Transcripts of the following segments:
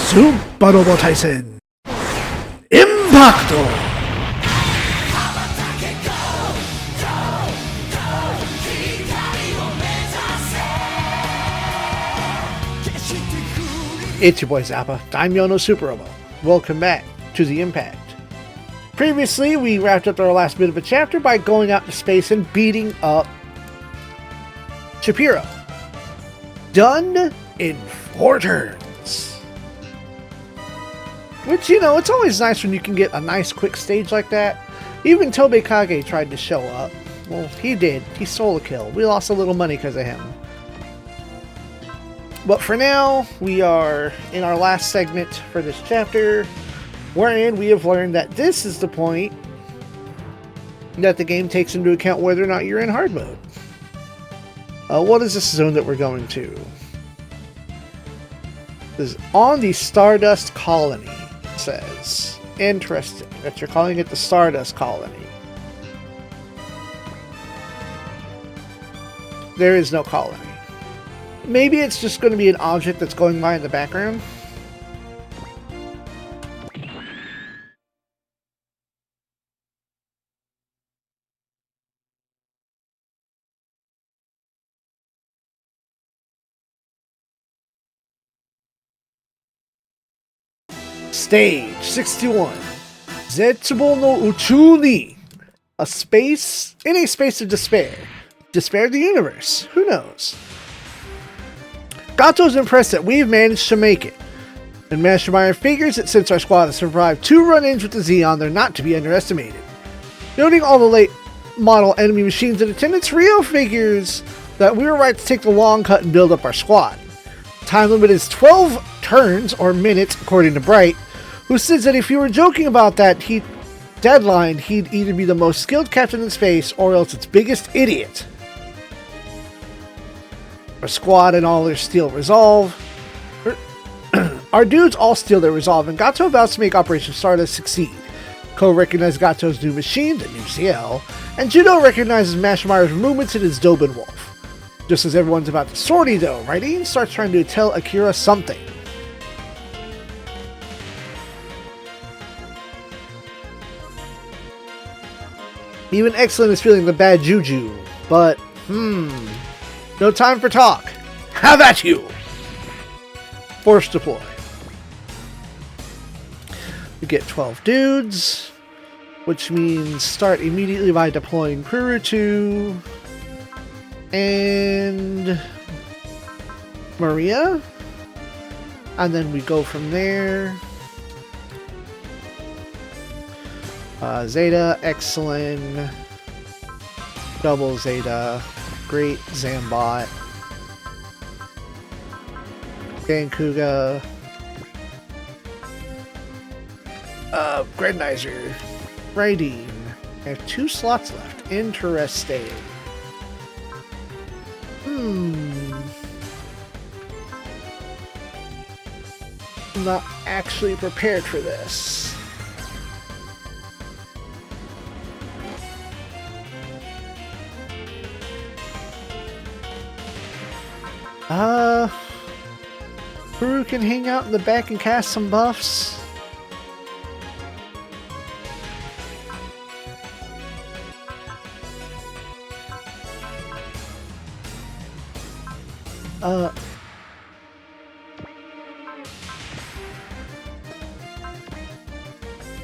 Super Robo Tyson Impacto! It's your boy Zappa, Daimyo no Super Robo. Welcome back to the Impact. Previously, we wrapped up our last bit of a chapter by going out to space and beating up Shapiro. Done in 4 turns. Which, you know, it's always nice when you can get a nice quick stage like that. Even Tobei Kage tried to show up. Well, he did. He stole a kill. We lost a little money because of him. But for now, we are in our last segment for this chapter, wherein we have learned that this is the point that the game takes into account whether or not you're in hard mode. What is this zone that we're going to? This is on the Stardust Colony, it says. Interesting that you're calling it the Stardust Colony. There is no colony. Maybe it's just going to be an object that's going by in the background. Stage 61. Zetsubo no Uchu ni. A space in a space of despair. Despair of the universe. Who knows? Gato's impressed that we've managed to make it, and Master Meyer figures that since our squad has survived 2 run-ins with the Xeon, they're not to be underestimated. Noting all the late model enemy machines in attendance, Rio figures that we were right to take the long cut and build up our squad. Time limit is 12 turns, or minutes, according to Bright, who says that if you were joking about that deadline, he'd either be the most skilled captain in space, or else its biggest idiot. Our squad and all their steel resolve. Our dudes all steal their resolve, and Gato vows to make Operation Stardust succeed. Ko recognizes Gato's new machine, the new CL, and Judo recognizes Mashmire's movements in his Dobin Wolf. Just as everyone's about to sortie though, Raiden starts trying to tell Akira something. Even Excellent is feeling the bad juju, but no time for talk. Have at you! Force deploy. We get 12 dudes, which means start immediately by deploying Kurutu and Maria. And then we go from there. Zeta, Excellent, Double Zeta, Great Zambot, Gankuga, Grednizer, Raideen. I have 2 slots left. Interesting. I'm not actually prepared for this. Kuru can hang out in the back and cast some buffs.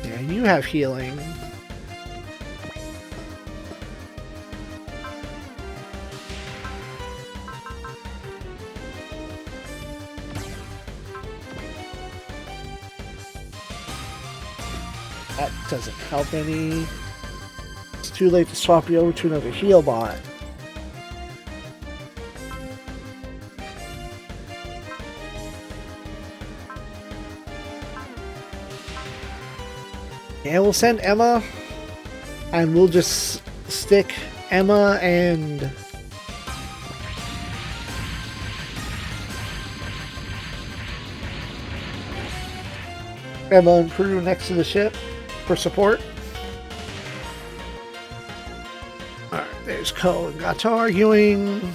Yeah, you have healing. That doesn't help any. It's too late to swap you over to another heal bot. Yeah, we'll send Emma, and we'll just stick Emma and crew next to the ship for support. Alright, there's Ko and Gato arguing.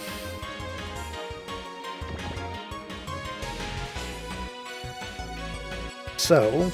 So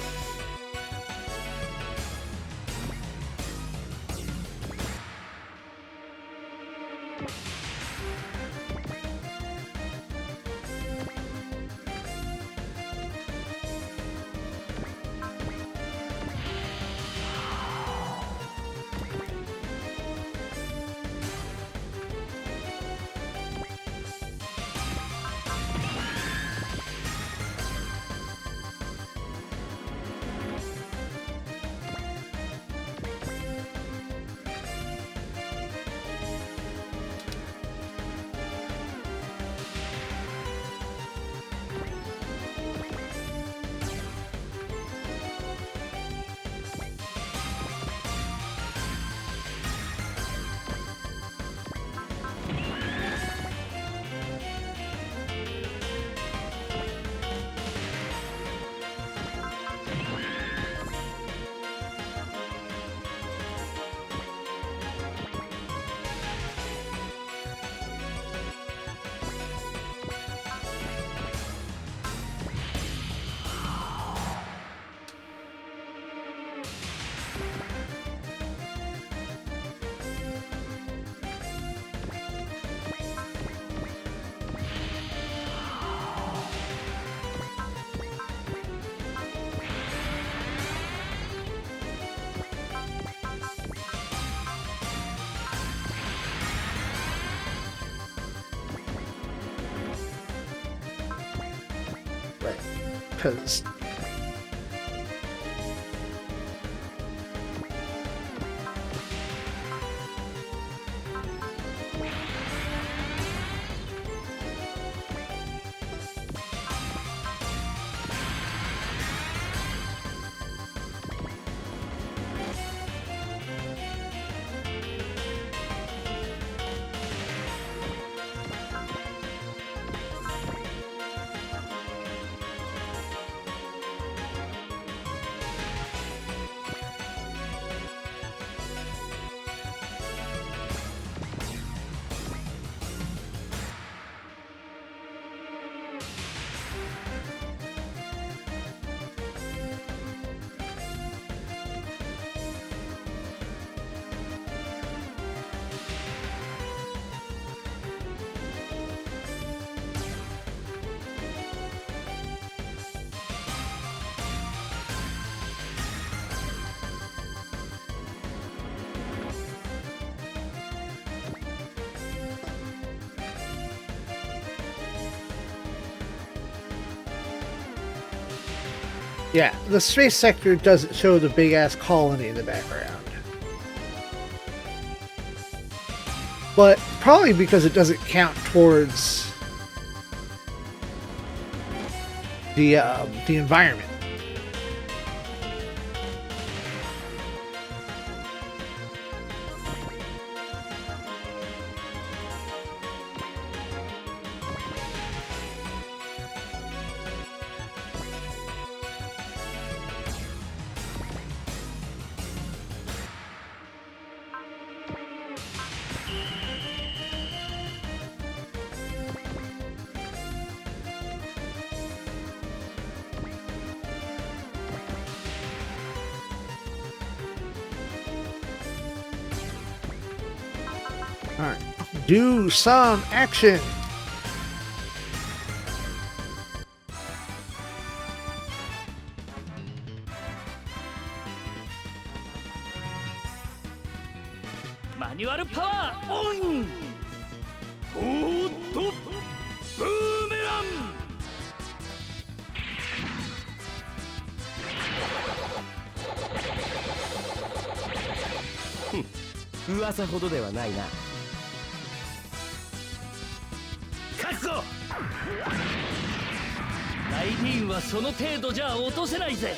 because yeah, the space sector doesn't show the big-ass colony in the background. But probably because it doesn't count towards the environment. Alright, do some action! Manual power on! Oh, to boomerang! 噂ほどではないな。勝つぞ！ライディーンはその程度じゃ落とせないぜ。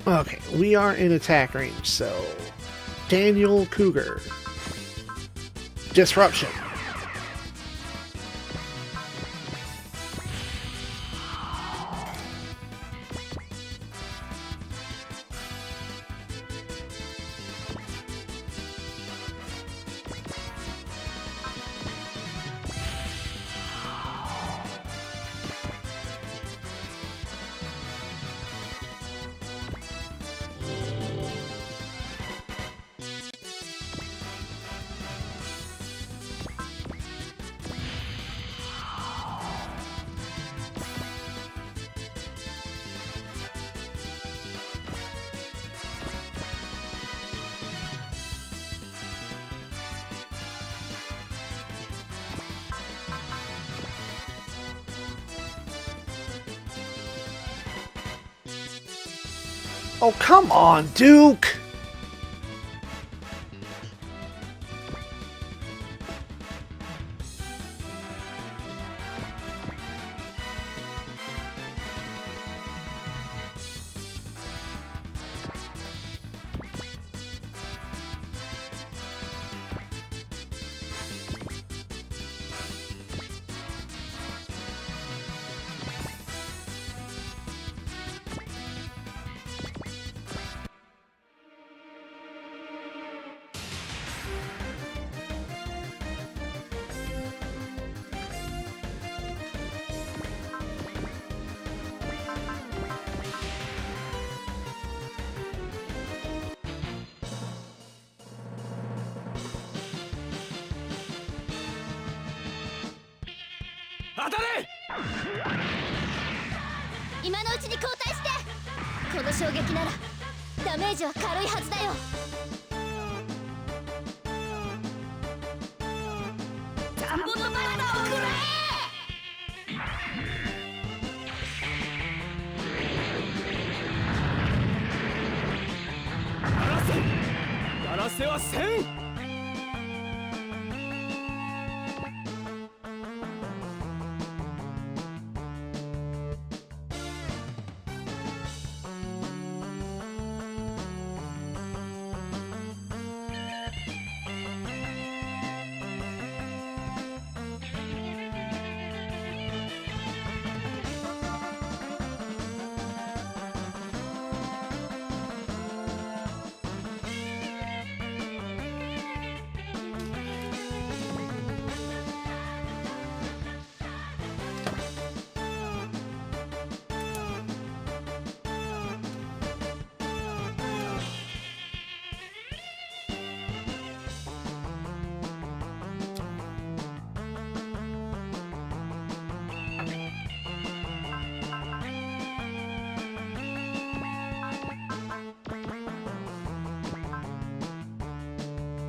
Okay, we are in attack range, so Daniel Cougar. Disruption. Oh, come on, Duke!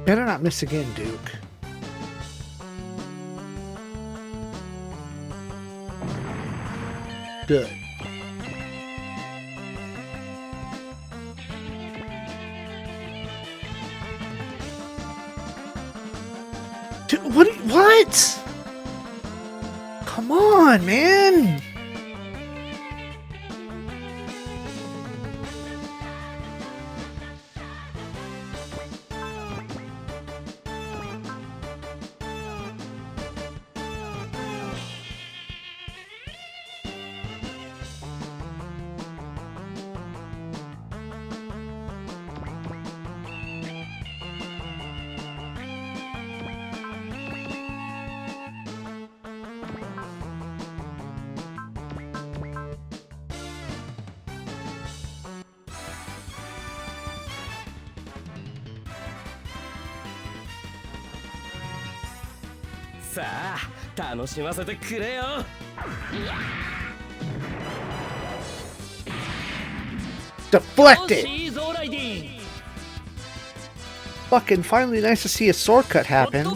Better not miss again, Duke. Good. Dude, what? Come on, man. Deflected! Fucking finally nice to see a sword cut happen.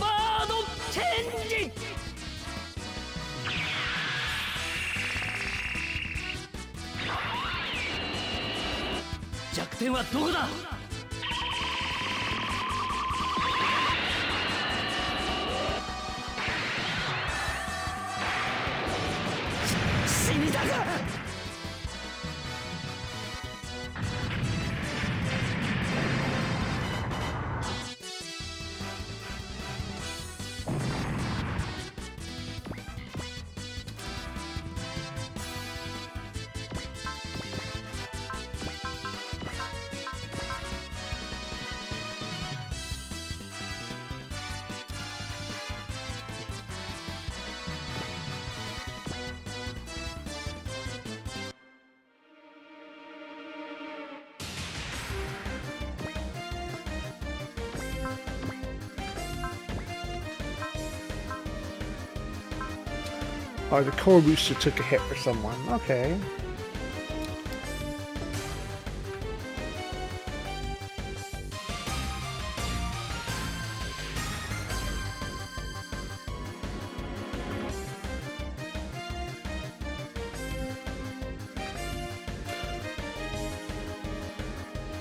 Or the core booster took a hit for someone. Okay.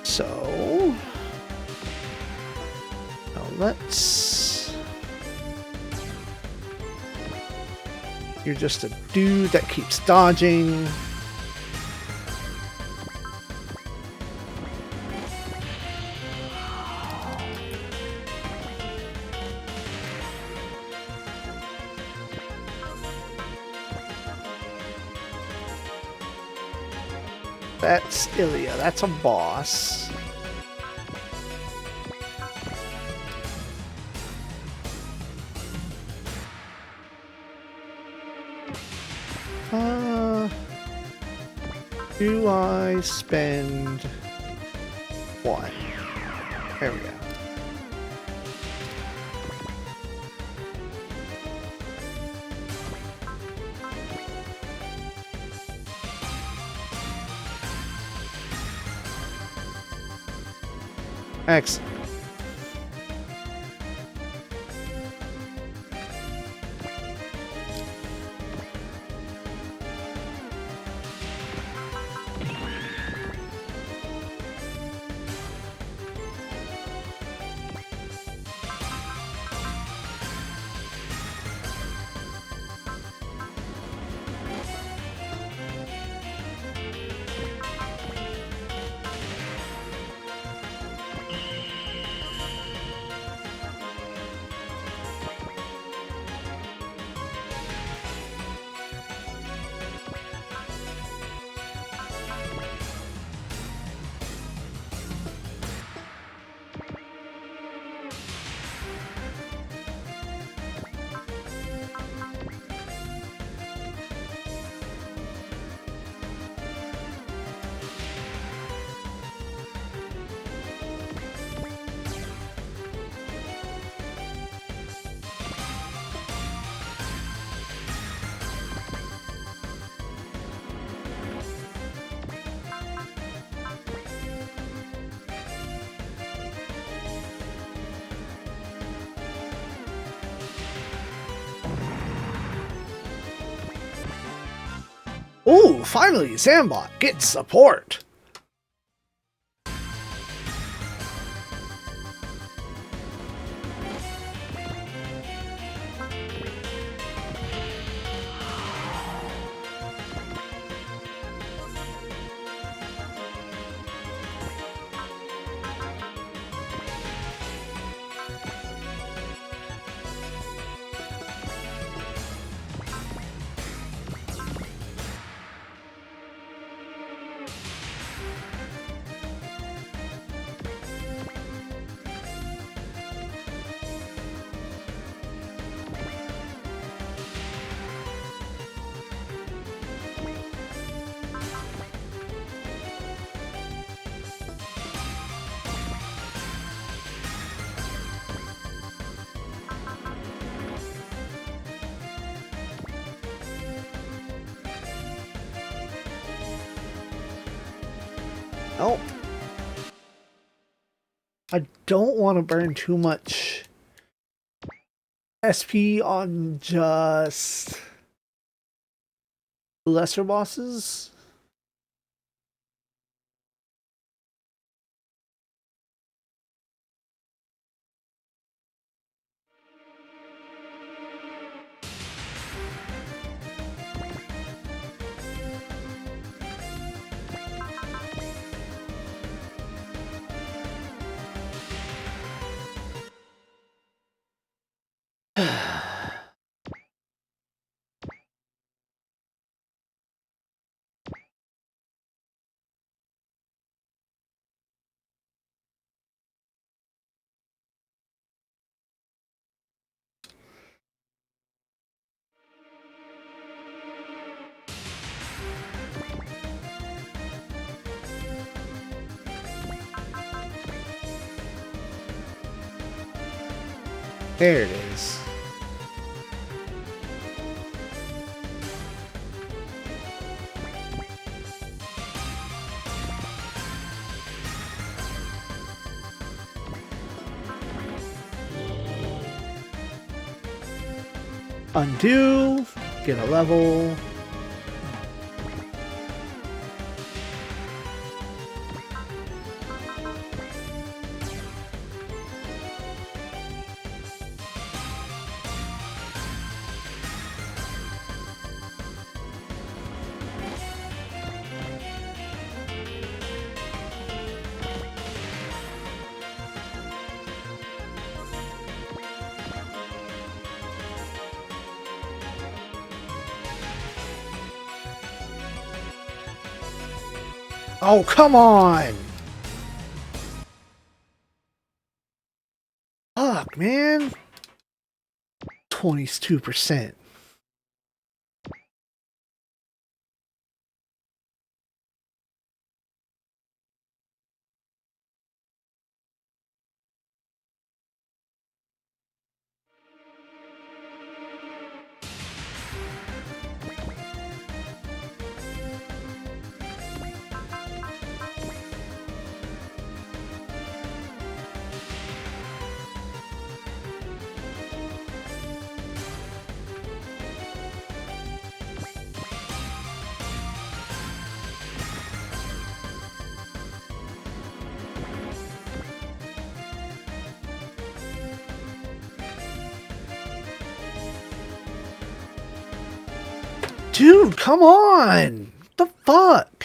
So now let's. You're just a dude that keeps dodging. That's Ilya. That's a boss. Do I spend one? There we go. Excellent. Ooh, finally, Zambot gets support. Nope. I don't want to burn too much SP on just lesser bosses. There it is. Undo. Get a level. Oh, come on! Fuck, man. 22%. Dude, come on! What the fuck?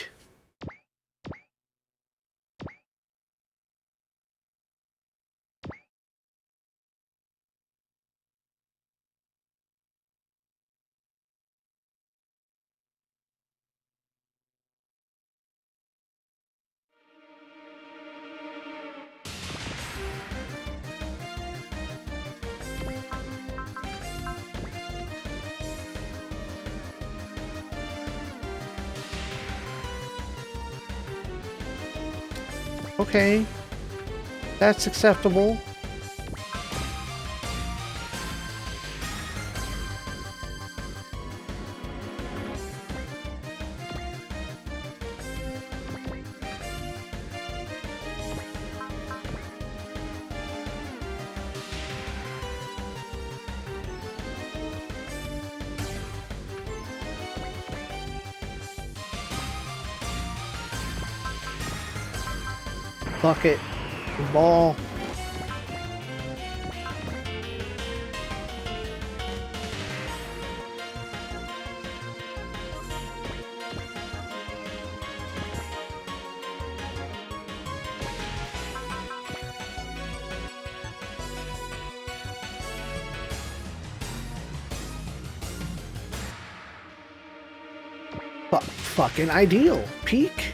Okay. That's acceptable. Bucket. Ball. Fucking ideal. Peak.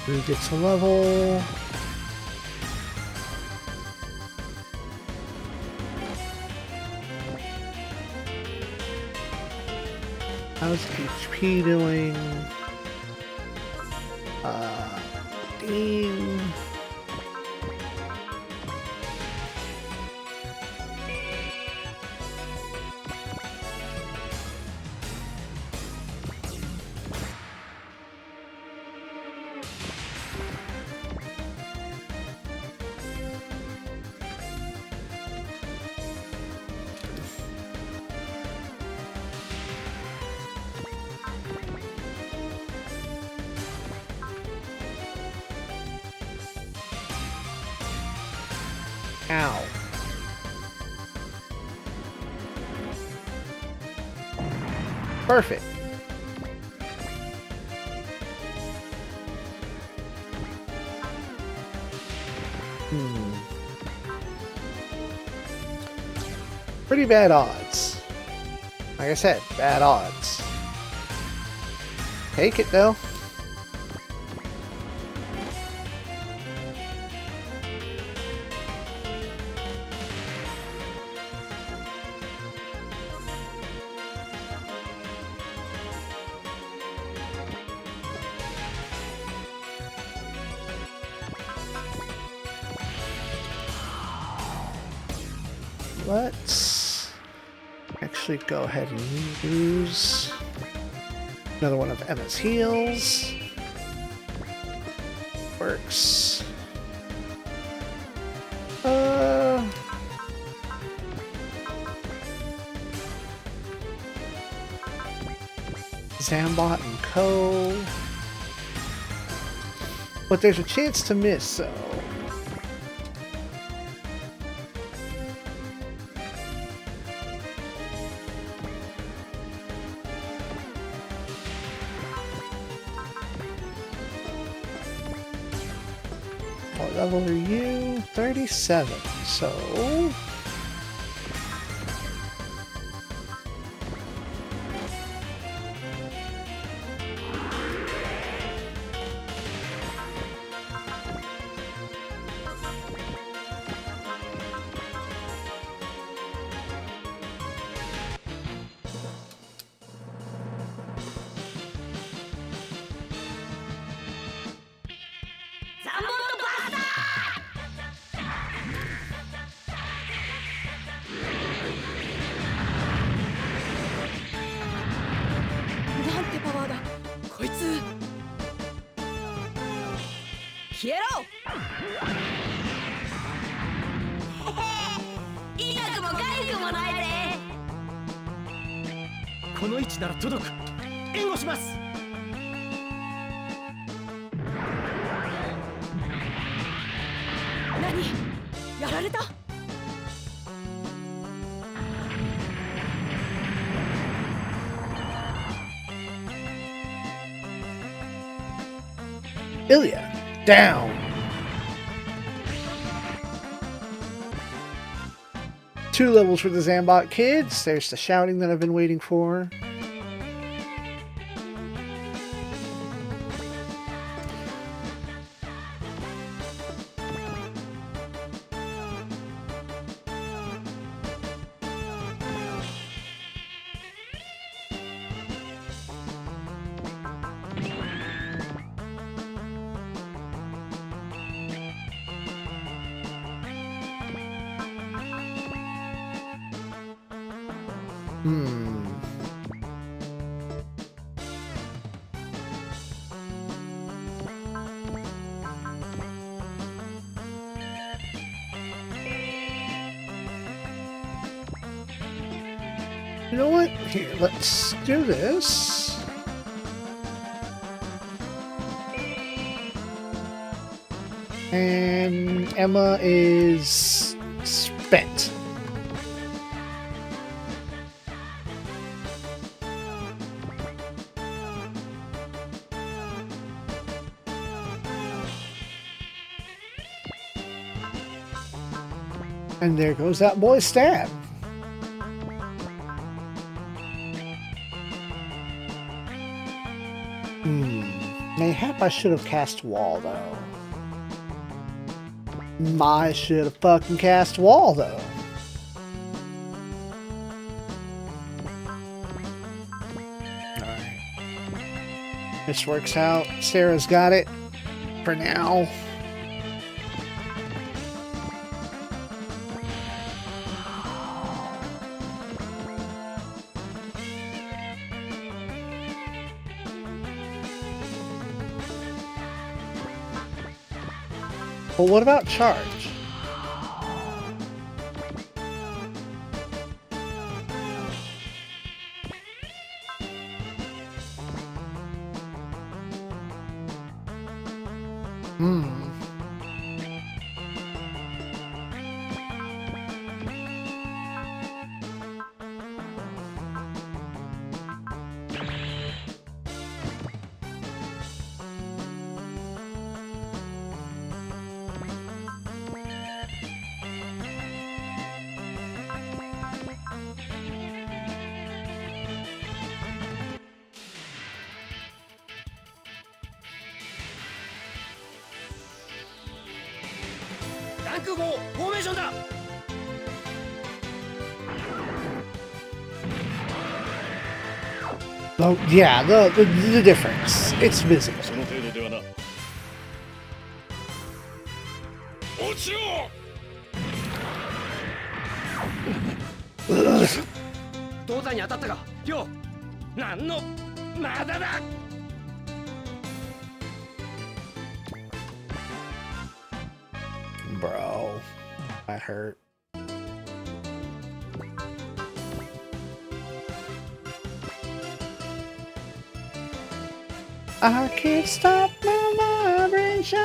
Who gets a level? How's HP doing? Dean. Ow. Perfect. Pretty bad odds. Like I said, bad odds. Take it though. Let's actually go ahead and use another one of Emma's heals. Works. Zambot and Co. But there's a chance to miss, so. What level are you? 37. So. Ilya, down. Two levels for the Zambot kids. There's the shouting that I've been waiting for. You know what? Here, let's do this. And Emma is spent. And there goes that boy's stab. Mayhap I should have cast Wall, though. I should have fucking cast Wall, though. This works out. Sarah's got it for now. Well, what about charge? Oh, yeah, the difference. It's visible. その程度ではな。落ちろ。胴体に当たったか。よ。なんのまだだ。Bro, that hurt. I can't stop my vibration.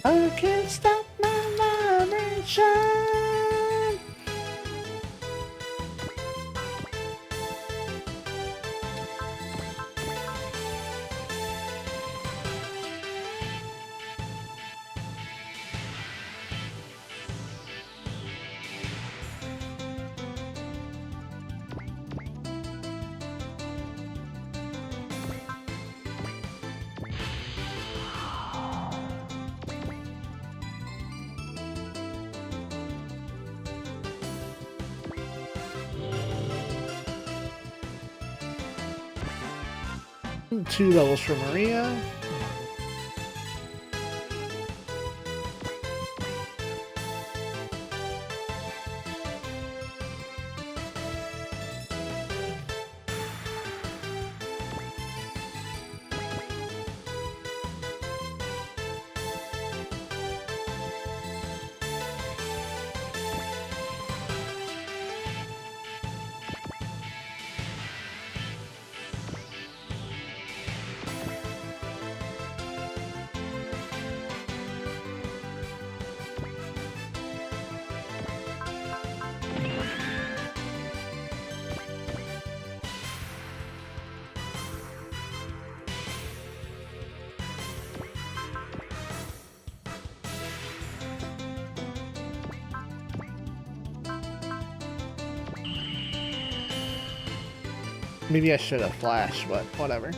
I can't stop my vibration. Two levels for Maria. Maybe I should have flashed, but whatever.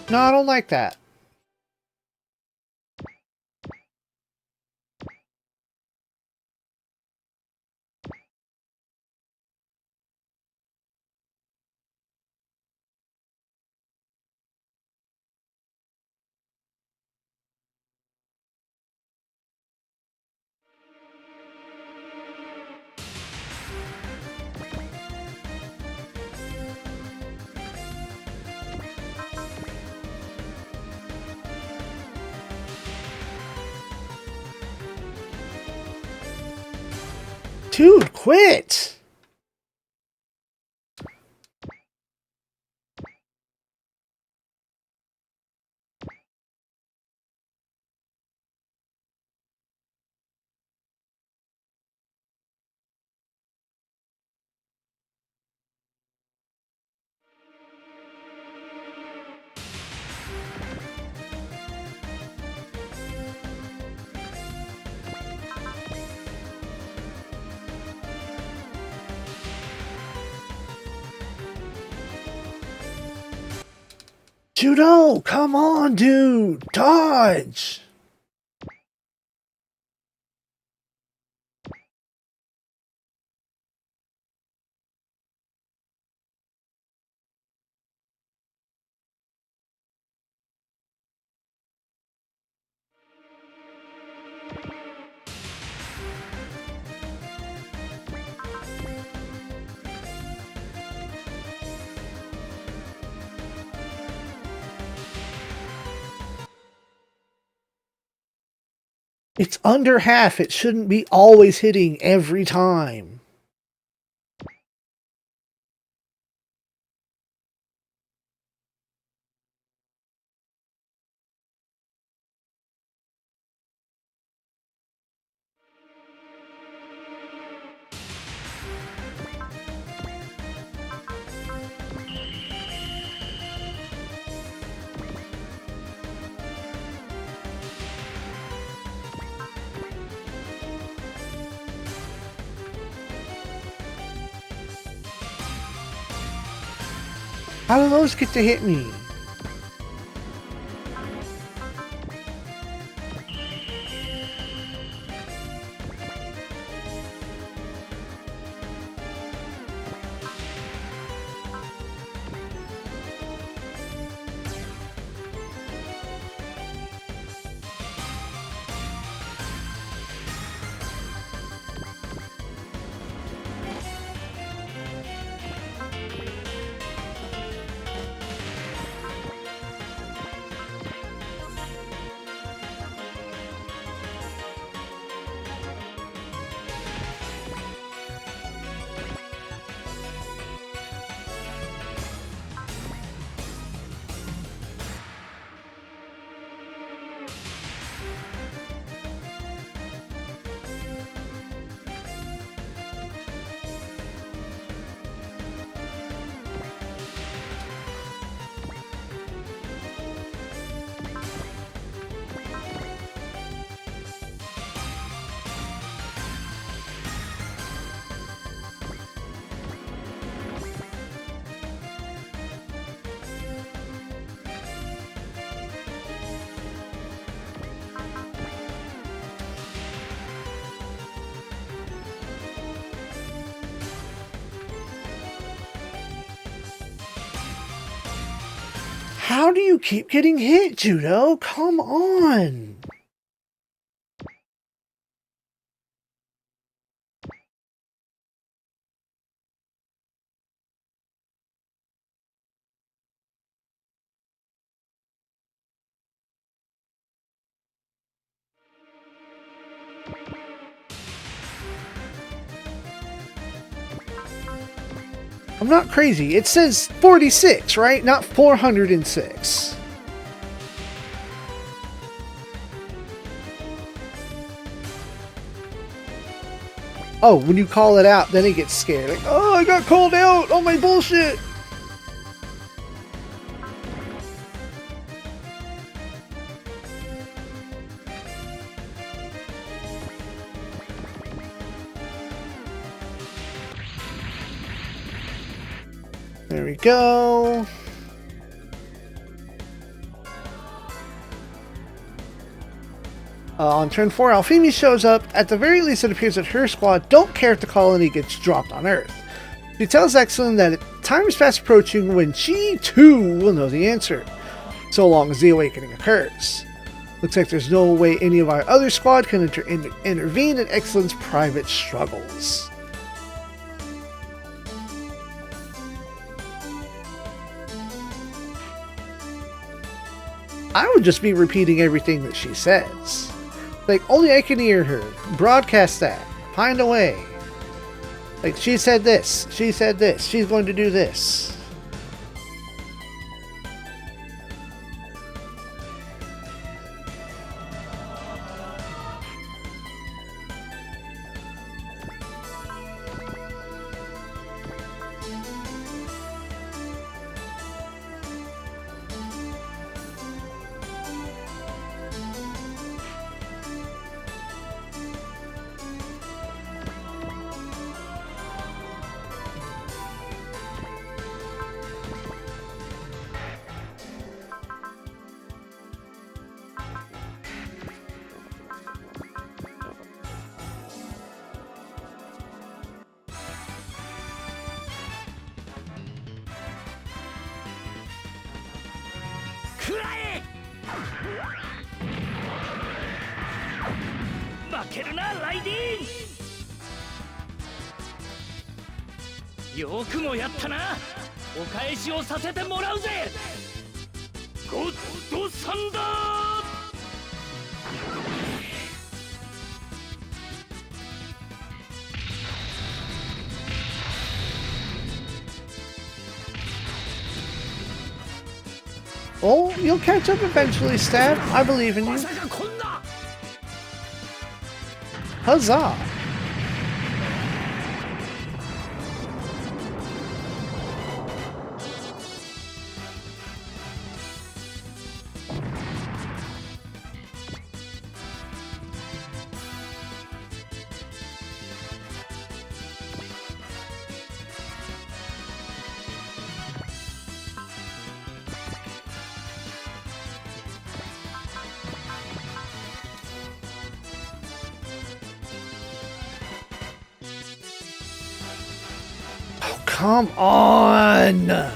No, I don't like that. Dude, quit! Judo, come on, dude. Dodge. It's under half. It shouldn't be always hitting every time. How do those get to hit me? How do you keep getting hit, Judo? Come on. I'm not crazy. It says 46, right? Not 406. Oh, when you call it out, then it gets scared. Like, oh, I got called out on my bullshit. There we go. On turn 4, Alfimi shows up. At the very least, it appears that her squad don't care if the colony gets dropped on Earth. She tells Excellent that time is fast approaching when she, too, will know the answer, so long as the awakening occurs. Looks like there's no way any of our other squad can intervene in Excellent's private struggles. I would just be repeating everything that she says. Like, only I can hear her. Broadcast that. Find a way. Like, she said this. She said this. She's going to do this. 食らえ負けるなライディーンよくもやったなお返しをさせてもらうぜゴッドサンダーOh, you'll catch up eventually, Stab. I believe in you. まさかこんな Huzzah! Oh, come on!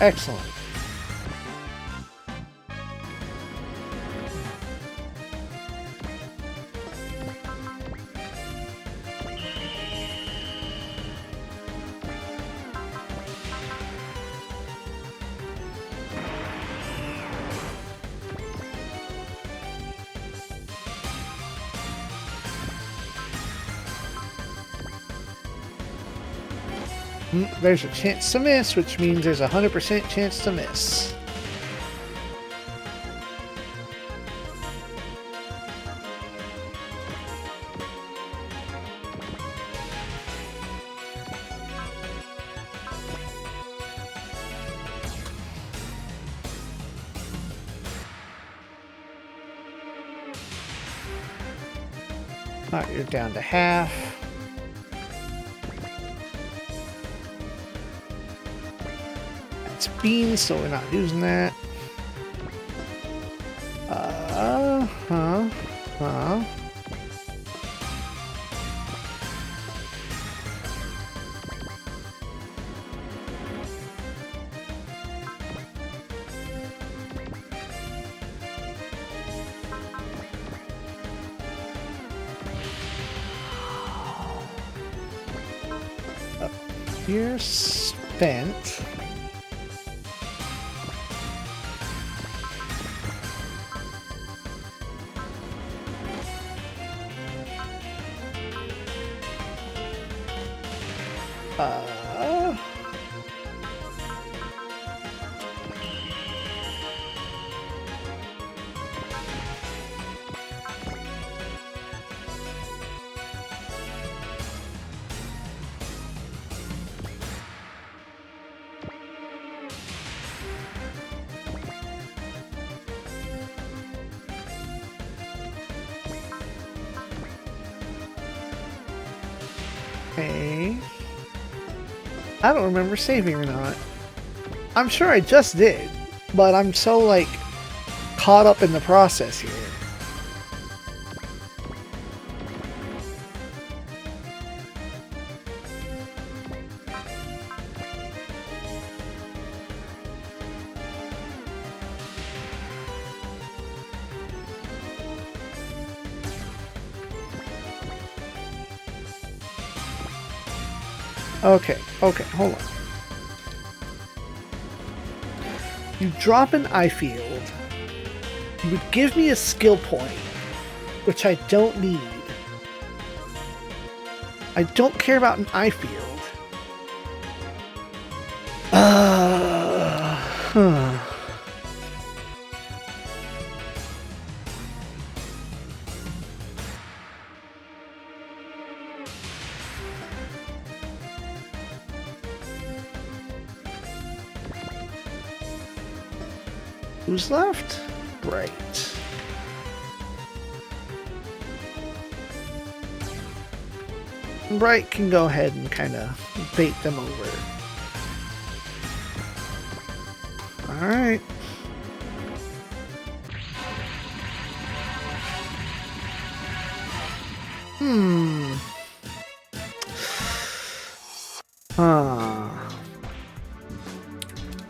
Excellent. There's a chance to miss, which means there's a 100% chance to miss. Alright, you're down to half. Beans, so we're not using that. You're spent. Okay. I don't remember saving or not. I'm sure I just did, but I'm so, like, caught up in the process here. Okay, hold on. You drop an eye field. You would give me a skill point, which I don't need. I don't care about an eye field. Who's left? Right. Bright can go ahead and kind of bait them over. Alright.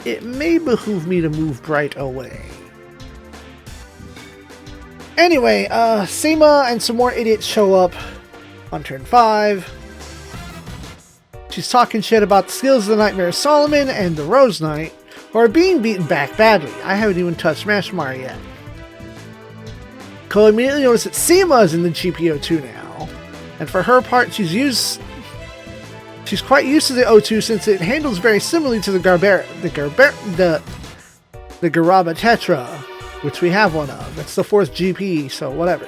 It may behoove me to move Bright away. Anyway, Seema and some more idiots show up on turn 5. She's talking shit about the skills of the Nightmare of Solomon and the Rose Knight, who are being beaten back badly. I haven't even touched Mashmar yet. Ko immediately noticed that Seema is in the GP02 now, and for her part, she's quite used to the O2 since it handles very similarly to the Garaba Tetra, which we have one of. It's the 4th GP, so whatever.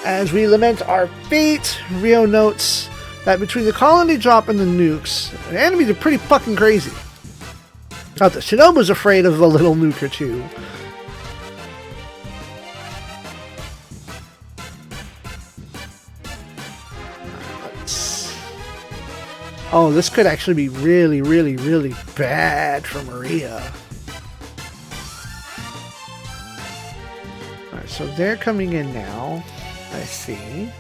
As we lament our fate, Rio notes that between the colony drop and the nukes, the enemies are pretty fucking crazy. Not that Shinobu's afraid of a little nuke or two. Oh, this could actually be really, really, really bad for Maria. Alright, so they're coming in now. I see.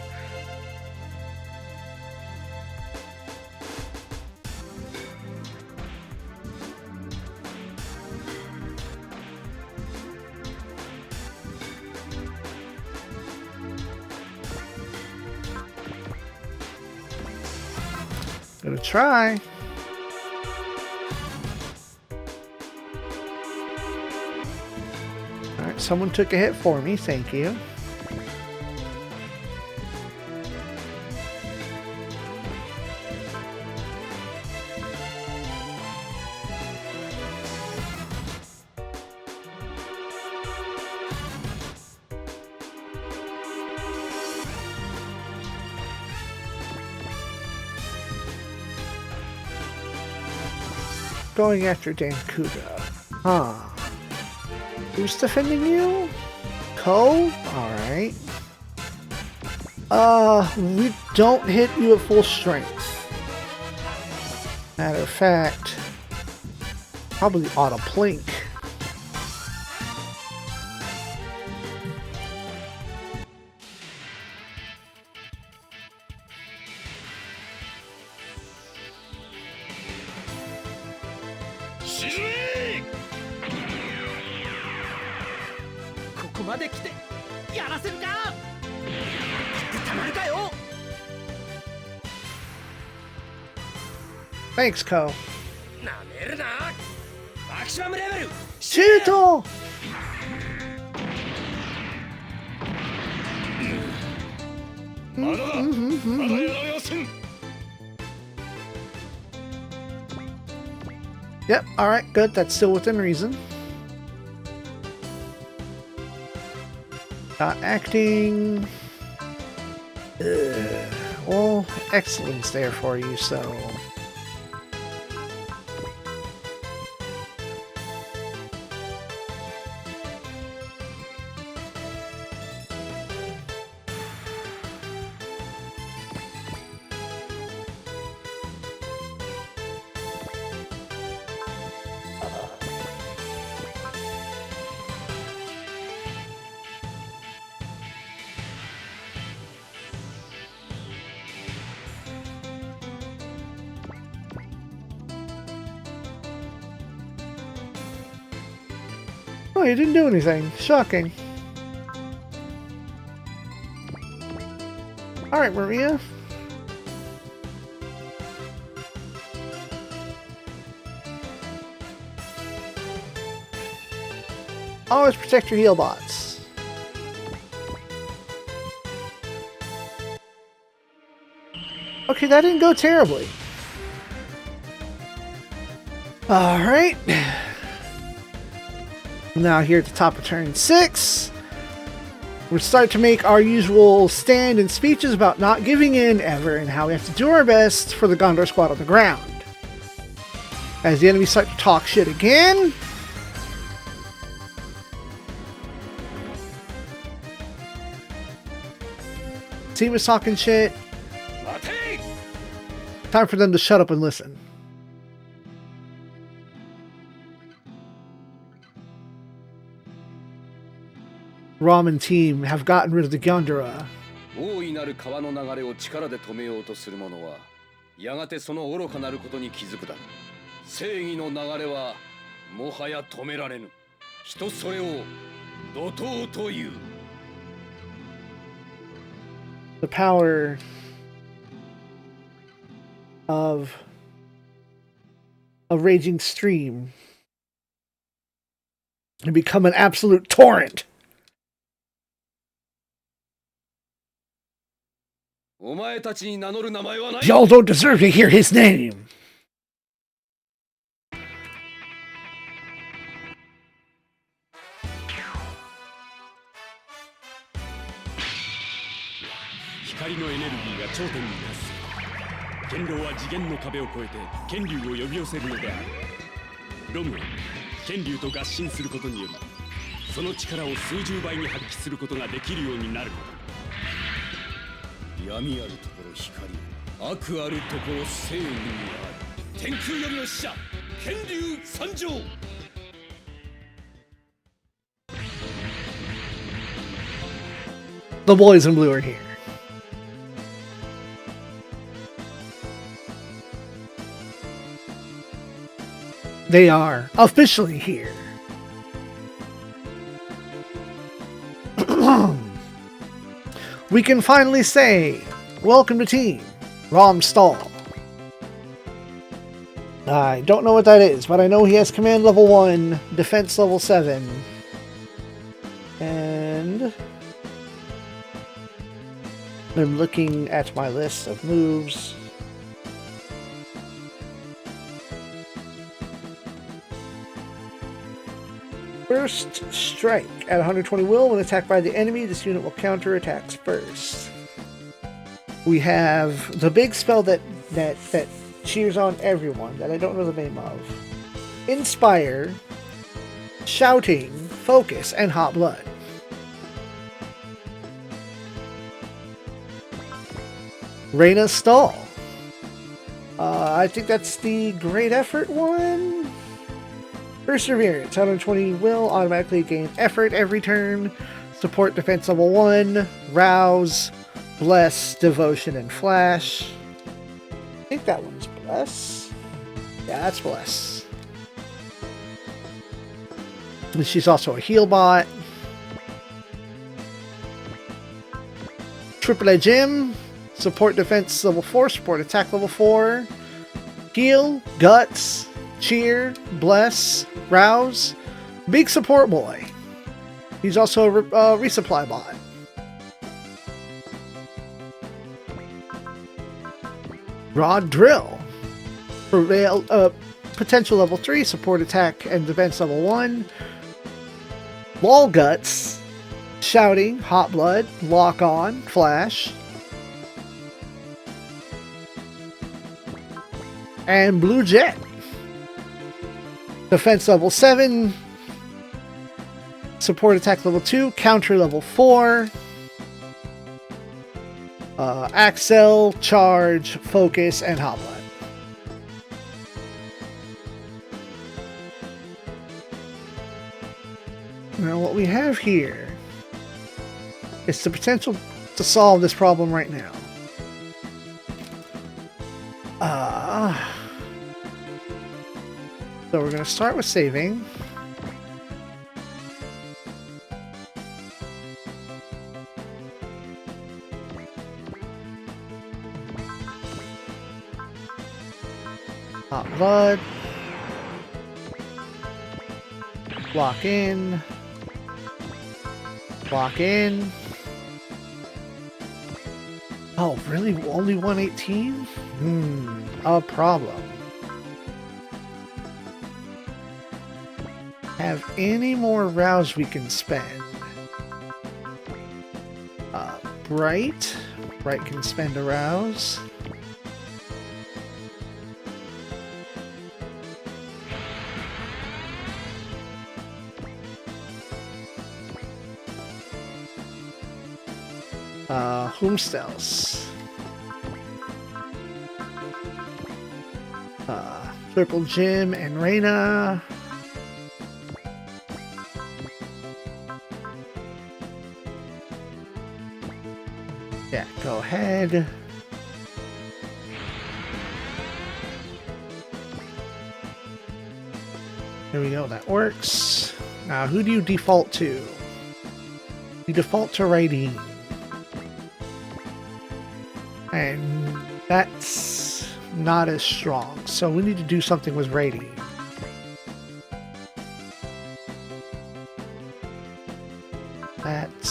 Gonna try. Alright, someone took a hit for me, thank you. Going after Dankuda. Huh. Who's defending you? Ko? Alright. We don't hit you at full strength. Matter of fact, probably ought to plink. Thanks, Ko. Shooto! Yep, alright, good. That's still within reason. Not acting. Well, excellence there for you, so. Oh, you didn't do anything. Shocking. Alright, Maria. Always protect your heal bots. Okay, that didn't go terribly. Alright. Now here at the top of turn 6, we're starting to make our usual stand and speeches about not giving in ever and how we have to do our best for the Gondor squad on the ground. As the enemies start to talk shit again, Seema's talking shit. Time for them to shut up and listen. Ram and team have gotten rid of the Gondora. 大いなる川の流れを力で止めようとする者はやがてその愚かなることに気づくだろう。正義の流れはもはや止められぬ。人それを怒涛という。 The power of a raging stream and become an absolute torrent. お前たちに名乗る名前はない。 Y'all don't deserve to hear his name. 光のエネルギーが頂点に達する。剣狼は次元の壁を越えて剣竜を呼び寄せるのである。ロムは剣竜と合心することによりその力を数十倍に発揮することができるようになるのだ。闇あるところ光、悪あるところ正義にある。天空よりの使者、剣竜参上。 The boys in blue are here. They are officially here. We can finally say, welcome to Team Romstall. I don't know what that is, but I know he has command level 1, defense level 7, and I'm looking at my list of moves. First strike at 120 will. When attacked by the enemy, this unit will counter attacks first. We have the big spell that cheers on everyone that I don't know the name of. Inspire, Shouting, Focus, and Hot Blood. Reyna's Stall. I think that's the Great Effort one. Perseverance, 120 will, automatically gain effort every turn. Support defense level 1, Rouse, Bless, Devotion, and Flash. I think that one's Bless. Yeah, that's Bless. And she's also a heal bot. Triple A Gym, support defense level 4, support attack level 4. Heal, Guts, Cheer, Bless, Rouse, big support boy. He's also a resupply bot. Rod Drill, potential level 3, support attack and defense level 1. Wall Guts, Shouting, Hot Blood, Lock On, Flash. And Blue Jet. Defense level 7. Support attack level 2. Counter level 4. Axel, Charge, Focus, and Hot Blood. Now what we have here is the potential to solve this problem right now. So we're going to start with saving. Hot Blood. Lock in. Lock in. Oh, really? Only 118? A problem. Have any more rouse we can spend? Bright. Bright can spend a rouse. Whomstels. Purple Jim and Reyna. ahead. There we go, that works. Now, who do you default to? You default to Raideen. And that's not as strong, so we need to do something with Raideen. That's...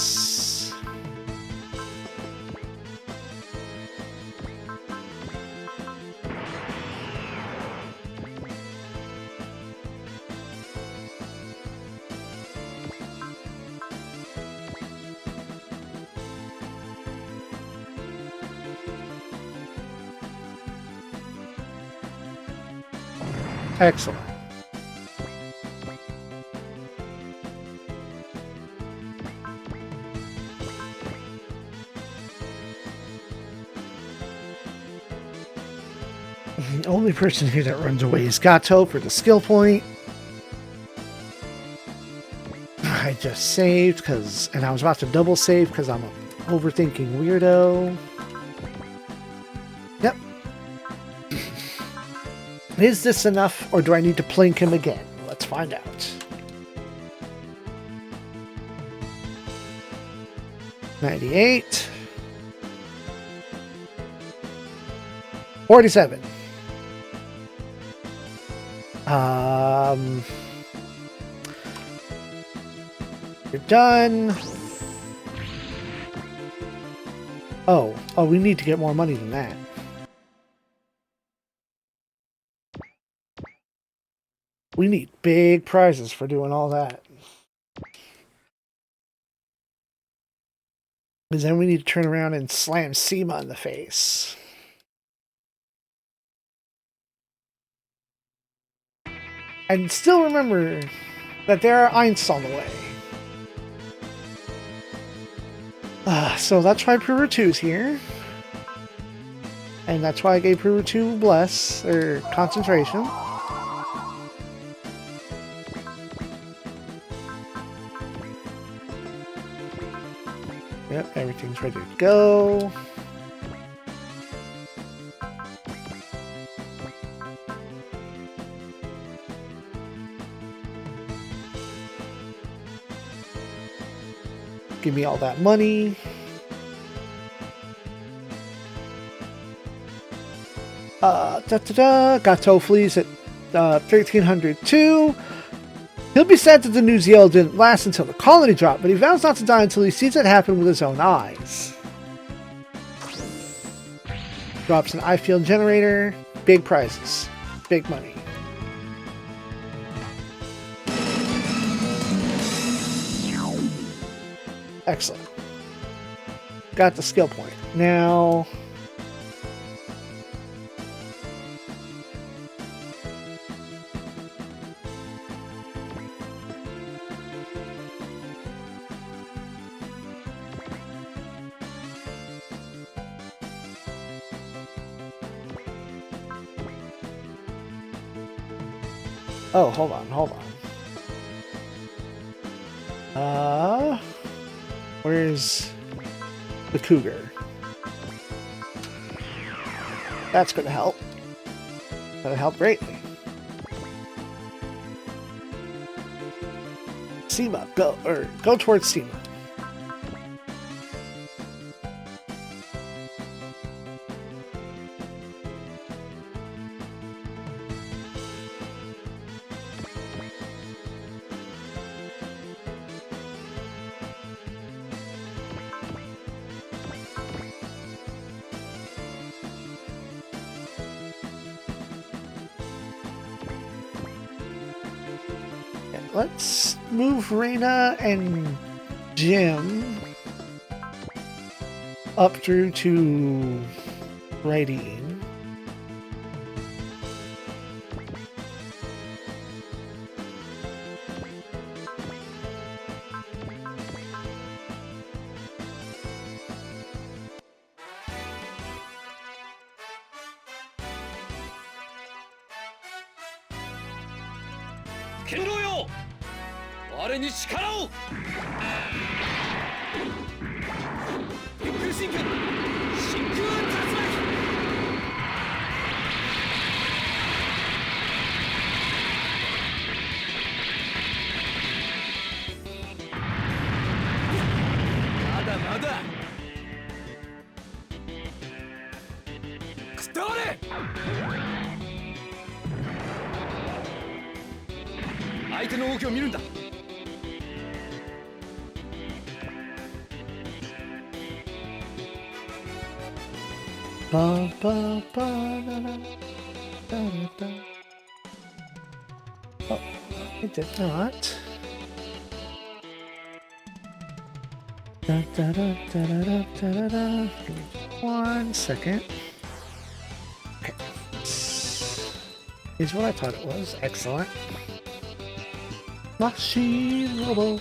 excellent. The only person here that runs away is Gato for the skill point. I just saved and I was about to double save because I'm an overthinking weirdo. Yep. Is this enough, or do I need to plink him again? Let's find out. 98. 47. You're done. Oh, we need to get more money than that. We need big prizes for doing all that. Because then we need to turn around and slam Seema in the face. And still remember that there are Einsts on the way. So that's why Puru 2's here. And that's why I gave Puru 2 Bless, or Concentration. Yep, everything's ready to go. Give me all that money. Gato flees at 1302. He'll be sad that the news Yale didn't last until the colony dropped, but he vows not to die until he sees it happen with his own eyes. Drops an I-field generator. Big prizes. Big money. Excellent. Got the skill point. Now... oh, hold on. Where's the cougar? That's gonna help. That'll help greatly. Seema, go towards Seema. Let's move Reina and Jim up through to Raideen. Kendo yo! 我に力を! 天空神拳相手の動きを見るんだ。 Ba, ba, ba, da, da, da, da, da. Oh, I did not. Da, da, da, da, da, da, da, da. Give me 1 second. Okay. Is what I thought it was. Excellent. Machine Robo.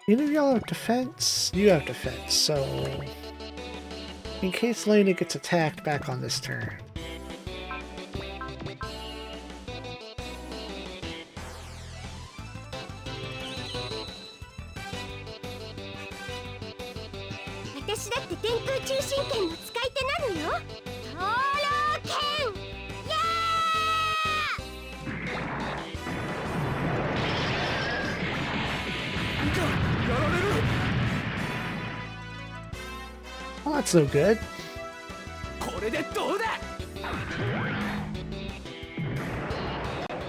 Either of y'all have defense? You have defense, so in case Lena gets attacked back on this turn. Well, that's no good. これでどうだ。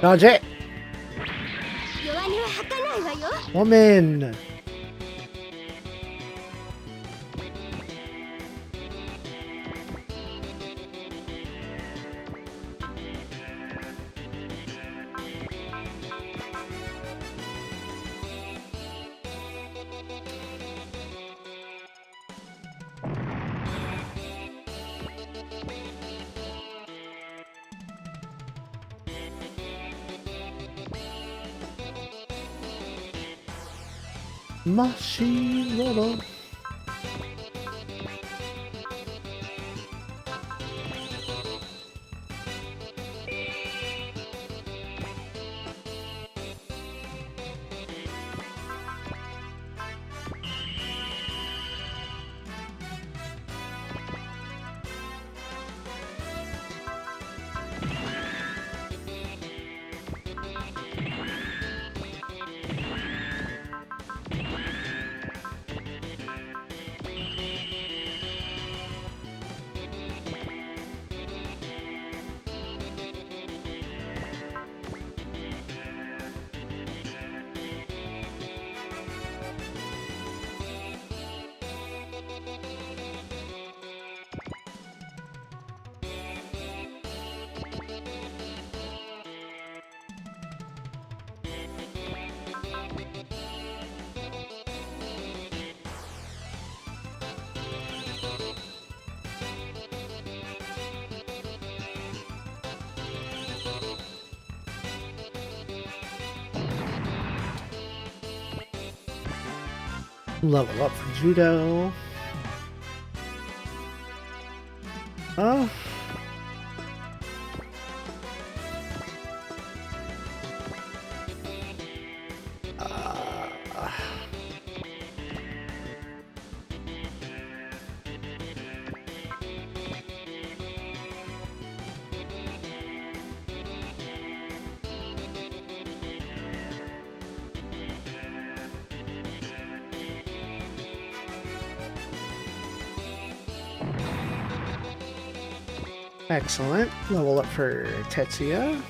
Dodge it! Woman! Machine Robo. Level up for Judo. Oh. Excellent. Level up for Tetsuya.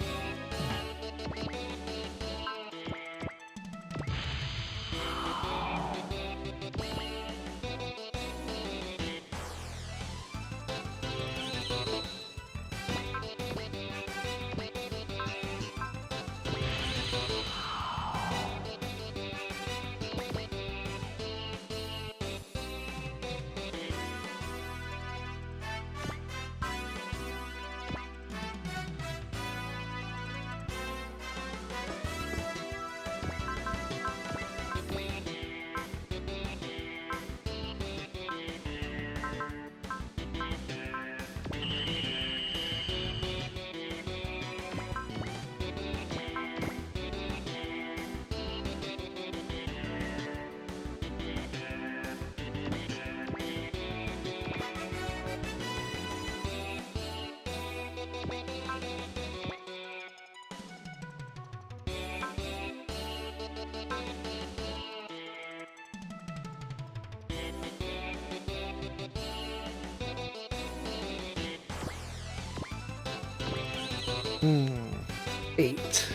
8.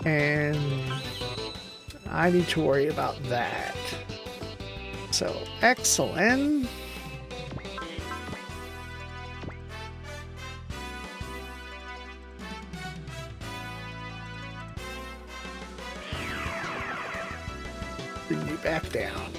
And I need to worry about that. So, excellent. Bring me back down.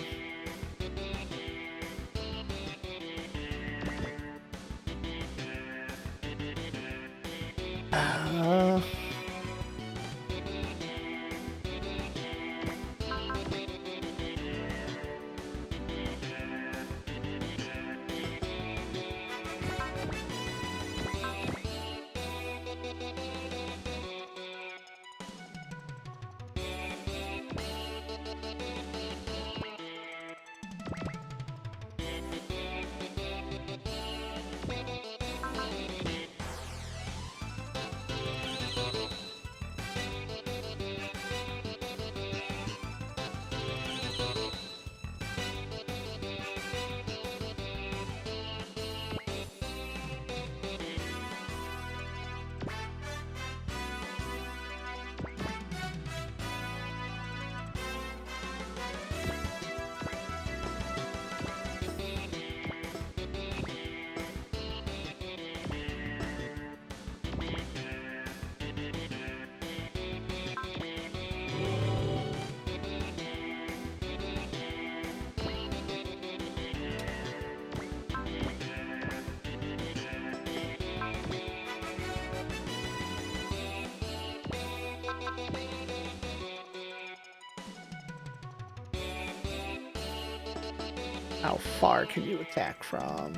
How far can you attack from?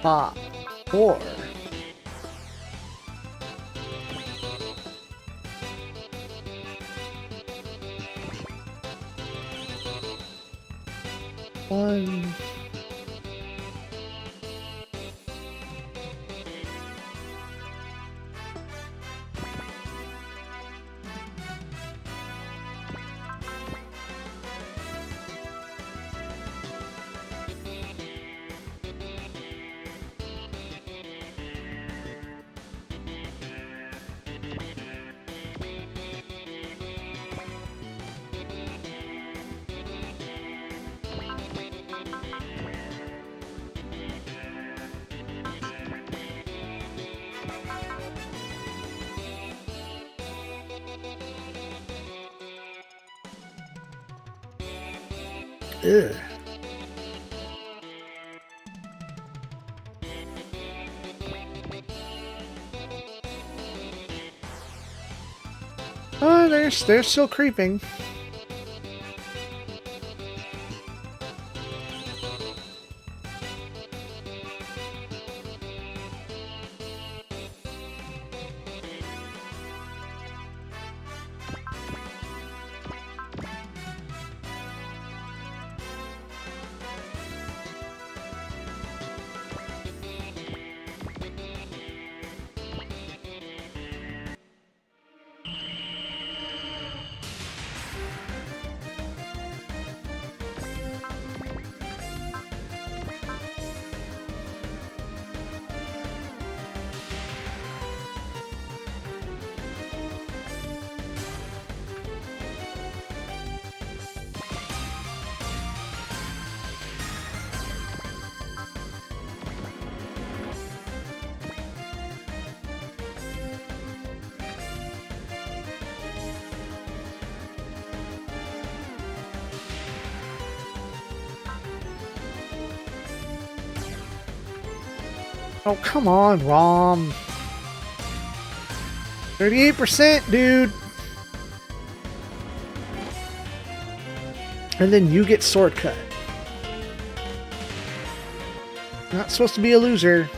5, 4. One. Ugh. Oh, they're still creeping. Oh, come on, ROM. 38%, dude. And then you get sword cut. Not supposed to be a loser.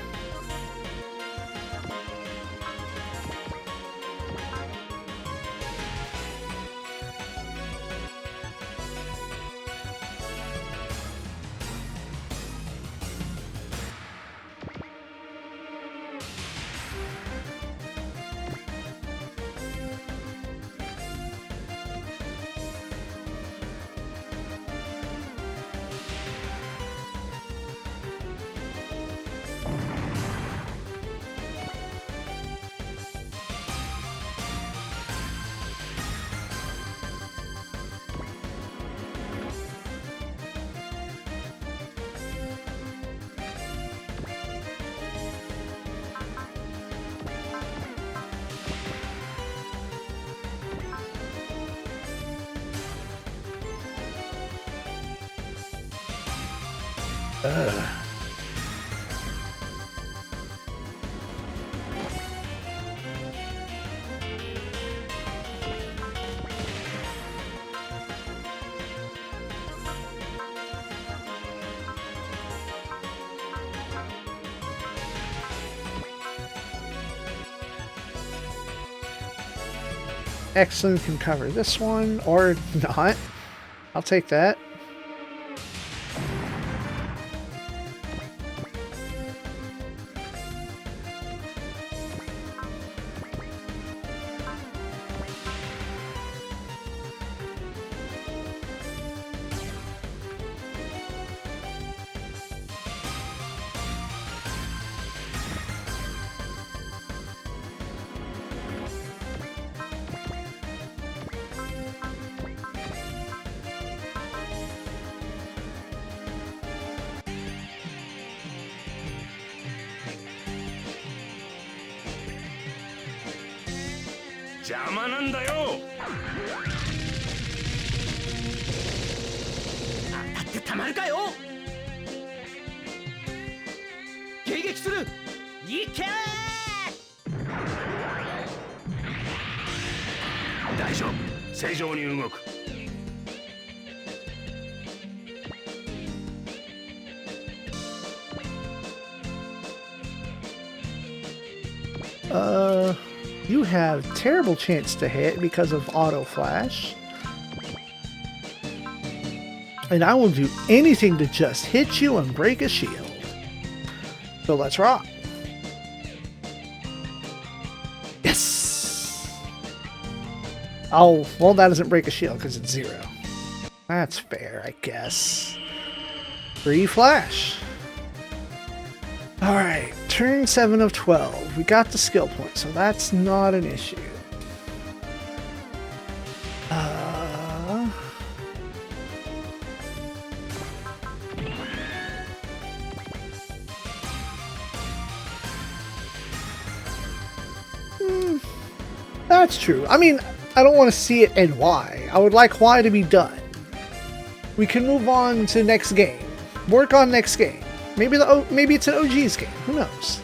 Excellent can cover this one, or not. I'll take that.邪魔なんだよ。当たってたまるかよ。迎撃する。いけー。大丈夫、正常に動く。You have terrible chance to hit because of auto flash. And I will do anything to just hit you and break a shield. So let's rock. Yes! Oh, well, that doesn't break a shield because it's 0. That's fair, I guess. Free flash. Alright, turn 7 of 12. We got the skill point, so that's not an issue. That's true. I mean, I don't want to see it end Y. I would like Y to be done. We can move on to next game. Work on next game. Maybe it's an OG's game. Who knows?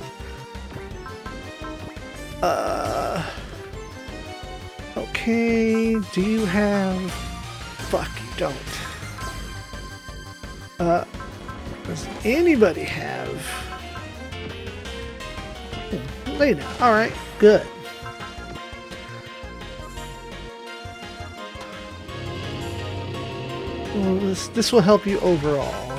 Okay. Do you have? Fuck, you don't. Does anybody have? Lena. All right. Good. Well, this will help you overall.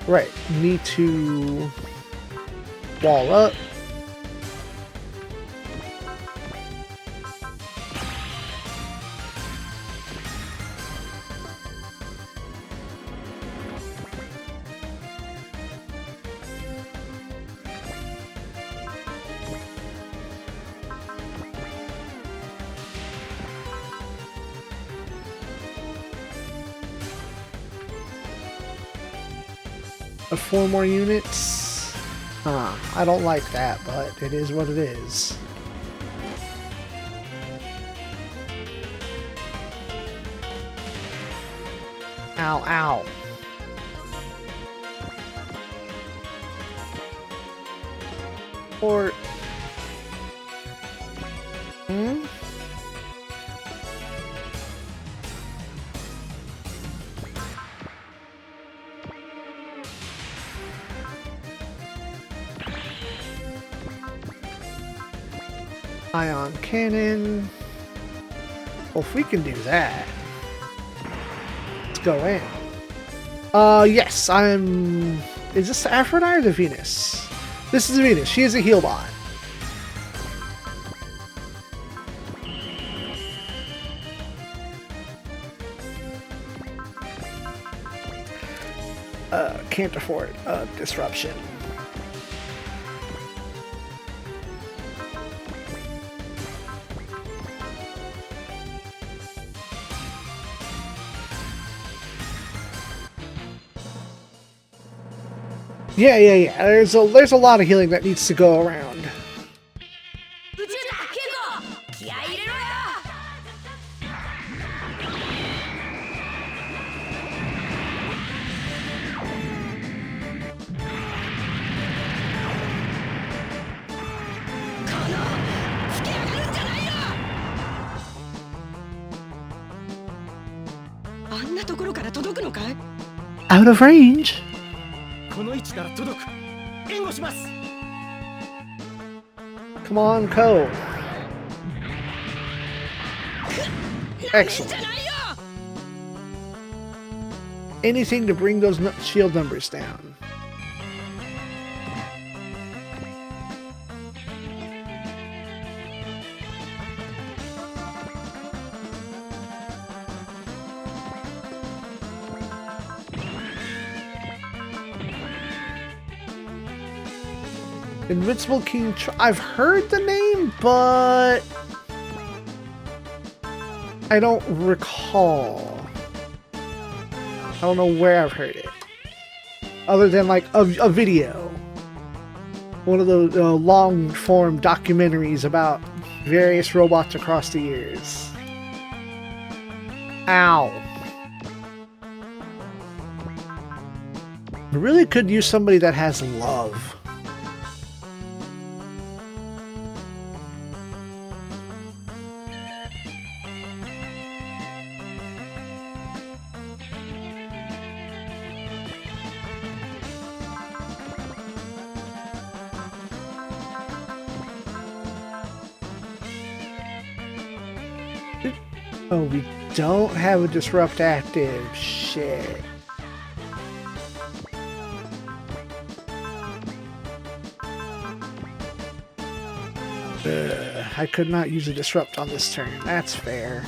Right, you need to wall up. Of 4 more units? I don't like that, but it is what it is. Ow, ow. Or... Ion cannon. Well, if we can do that, let's go in. Yes, I'm... Is this the Aphrodite or the Venus? This is the Venus. She is a heal bot. Can't afford disruption. Yeah. There's a lot of healing that needs to go around. 宇宙だケイコ気合い入れろよ あんなところから届くのかい Out of range. この位置なら届く。援護します。 Come on, Ko. Excellent. じゃないよ Anything to bring those shield numbers down. Invincible King I've heard the name, but I don't recall. I don't know where I've heard it. Other than like a video. One of those long-form documentaries about various robots across the years. Ow. I really could use somebody that has love. Oh, we don't have a disrupt active. Shit. I could not use a disrupt on this turn. That's fair.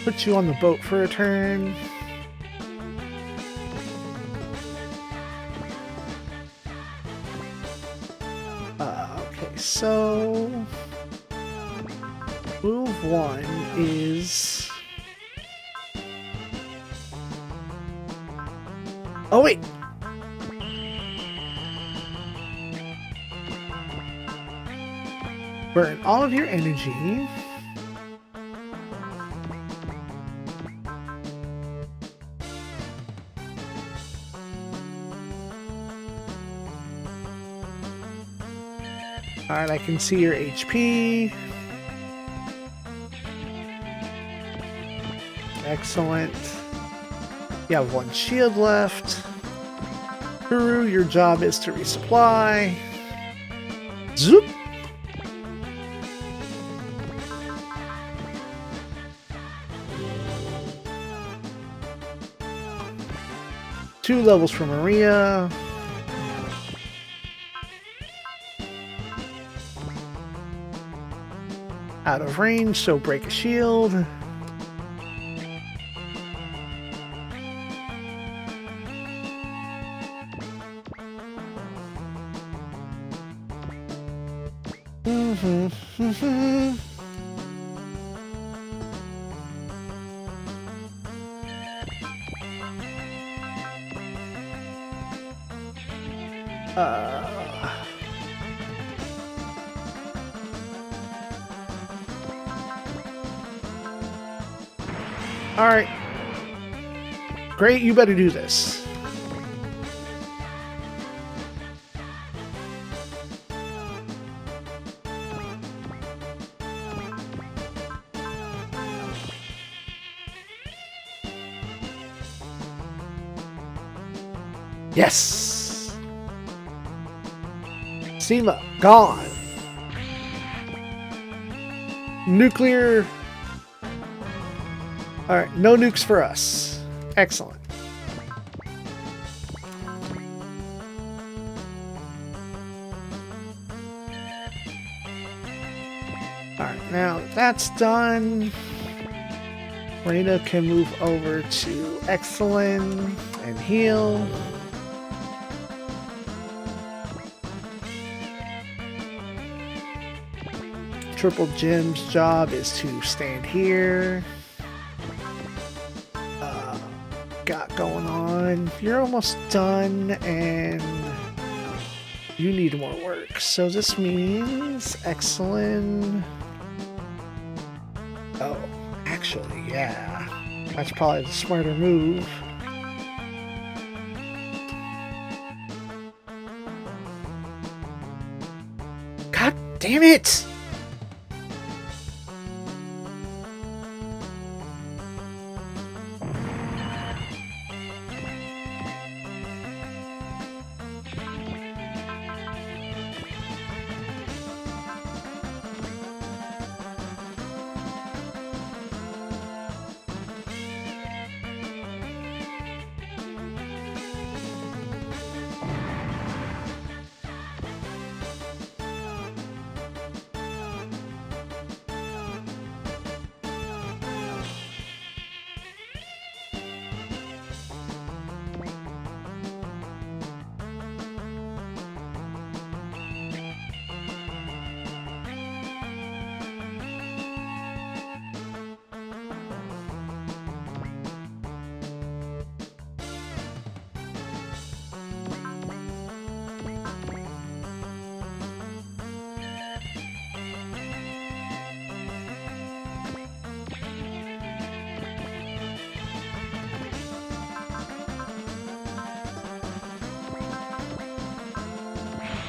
Put you on the boat for a turn. Okay, so move one is. Oh wait. Burn all of your energy. Alright, I can see your HP. Excellent. You have one shield left. Kuru, your job is to resupply. Zoop! Two levels for Maria. Out of range, so break a shield. Alright. Great, you better do this. Yes! SEMA, gone. Nuclear... Alright, no nukes for us. Excellent. Alright, now that's done. Reina can move over to Excellent and heal. Triple Jim's job is to stand here. Got going on. You're almost done, and you need more work. So this means Excellent. Oh, actually, yeah. That's probably the smarter move. God damn it!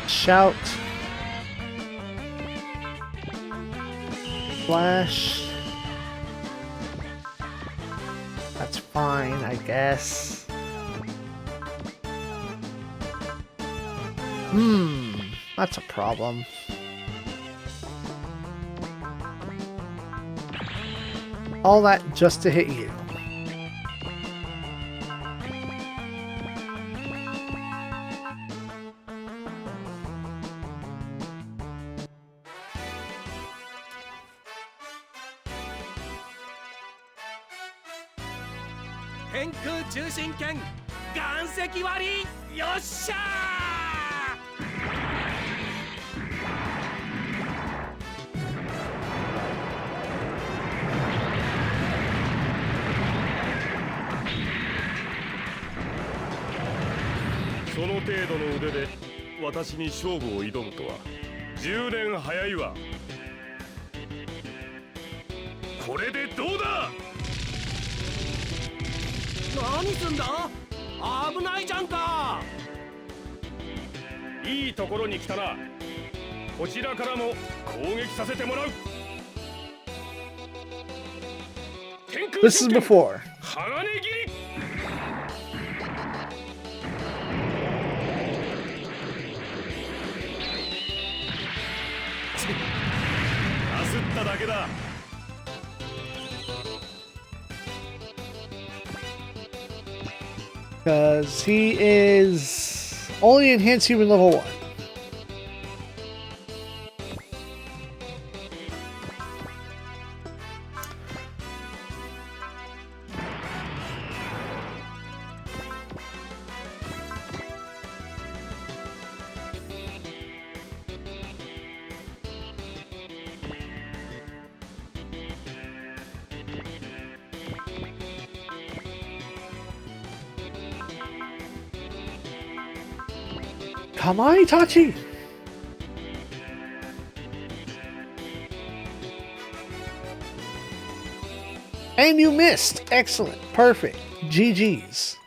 Shout. Flash. That's fine, I guess. That's a problem. All that just to hit you.その程度の腕で私に勝負を挑むとは10年早いわ。これでどうだ。何すんだ。危ないじゃんか。いいところに来たな。こちらからも攻撃させてもらう。 This is before. 鋼切り。 焦っただけだ。 Because he is only enhanced human level 1. Come on, Itachi! And you missed! Excellent. Perfect. GG's.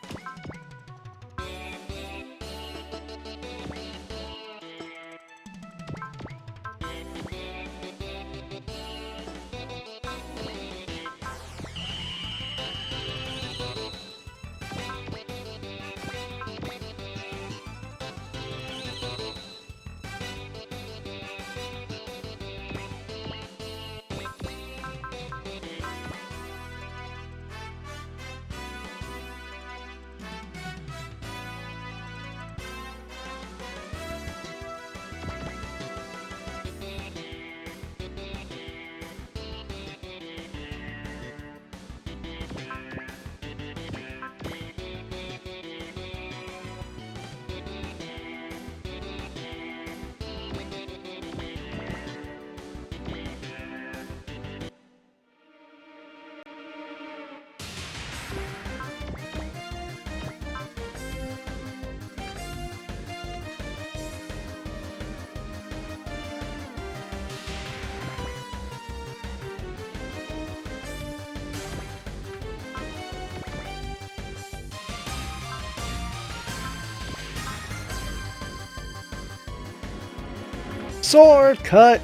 Sword cut.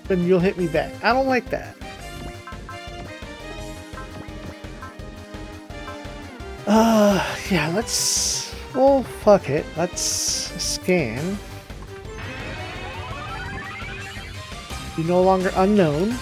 Then you'll hit me back. I don't like that. Yeah, let's... Well, fuck it. Let's scan. You're no longer unknown.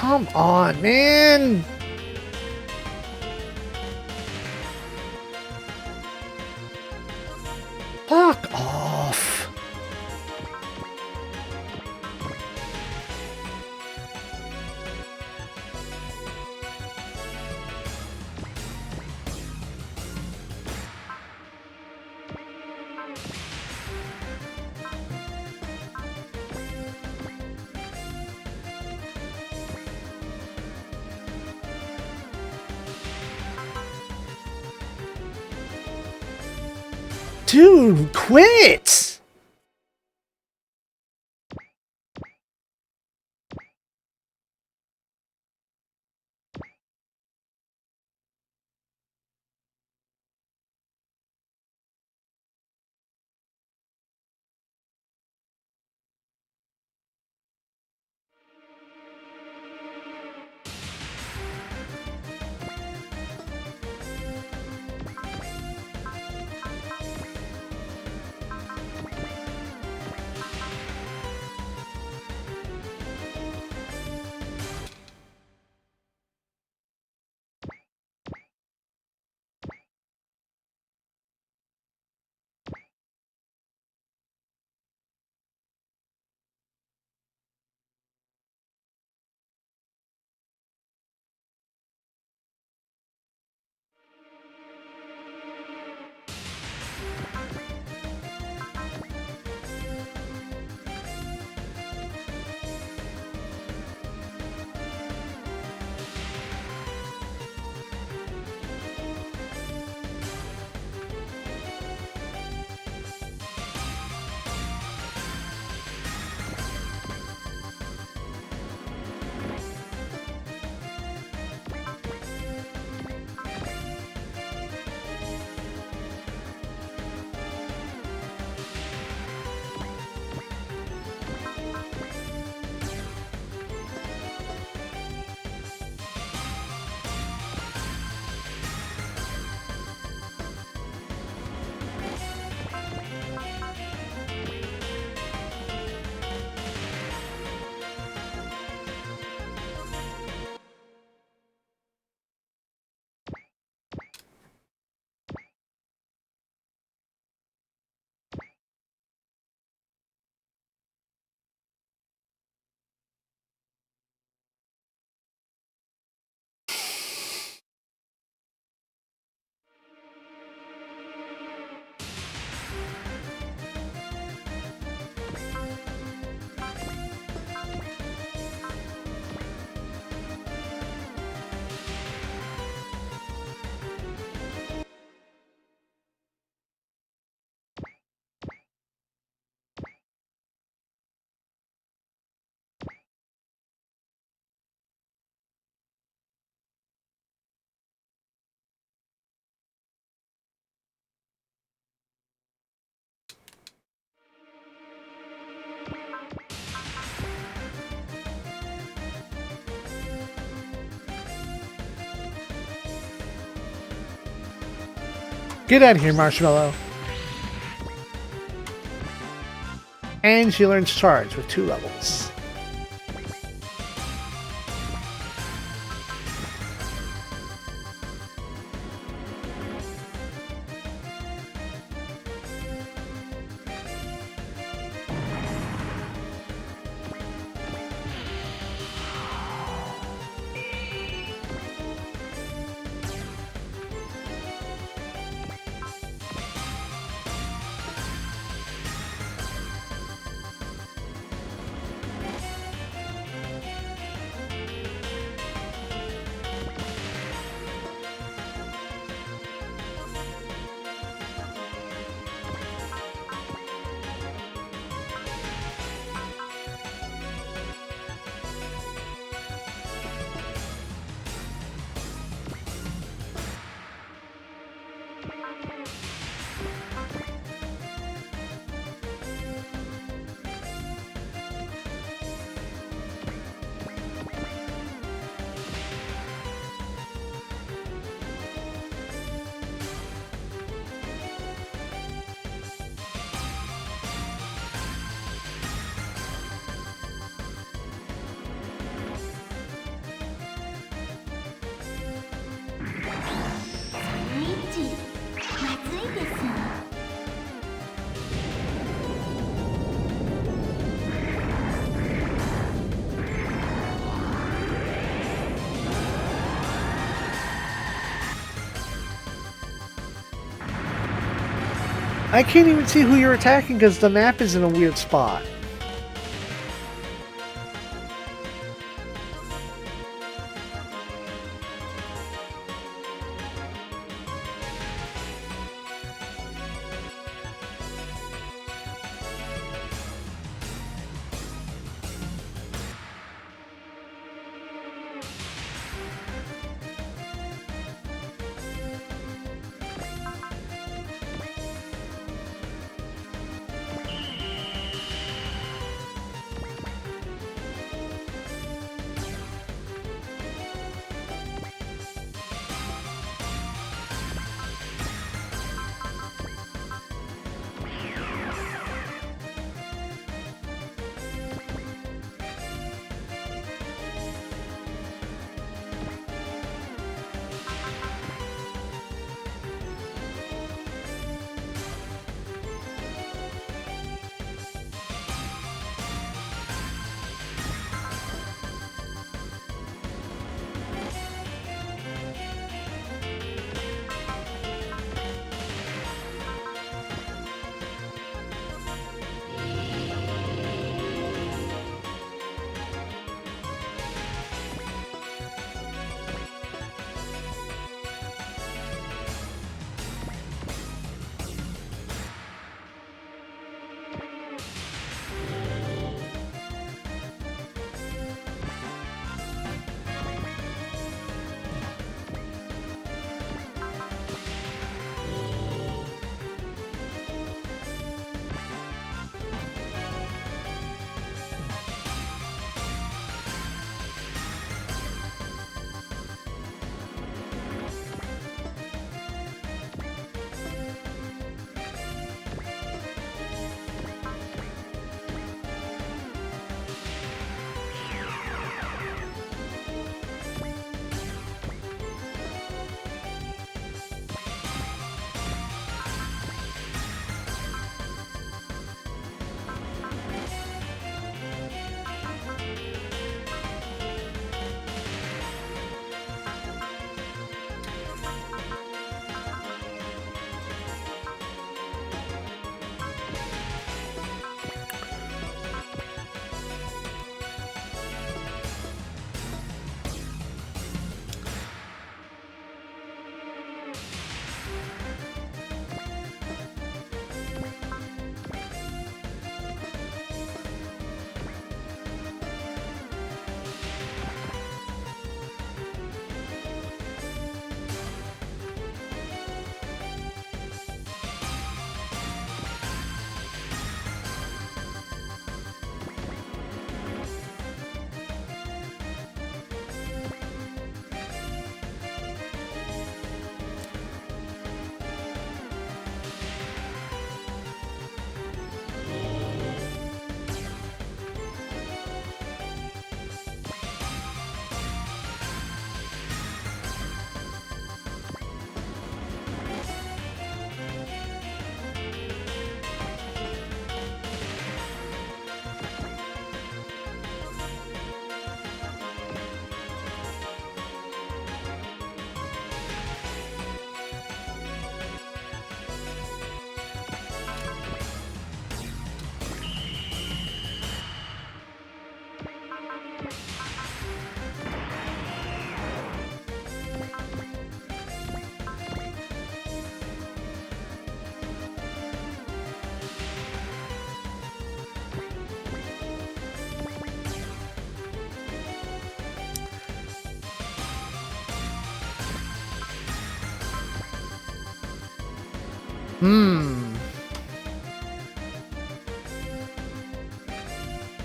Come on, man! Fuck off! Dude, quit! Get out of here, Marshmallow. And she learns Charge with 2 levels. I can't even see who you're attacking because the map is in a weird spot.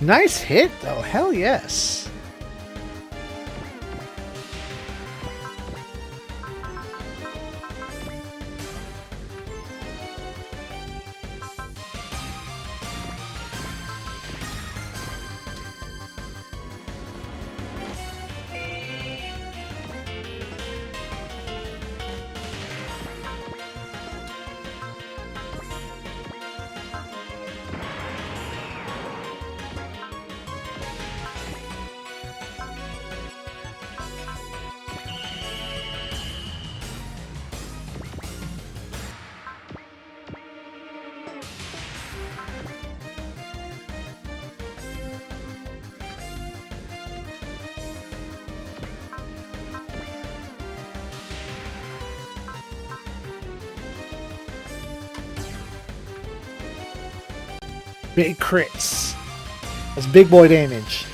Nice hit, though. Hell yes. Big crits. That's big boy damage.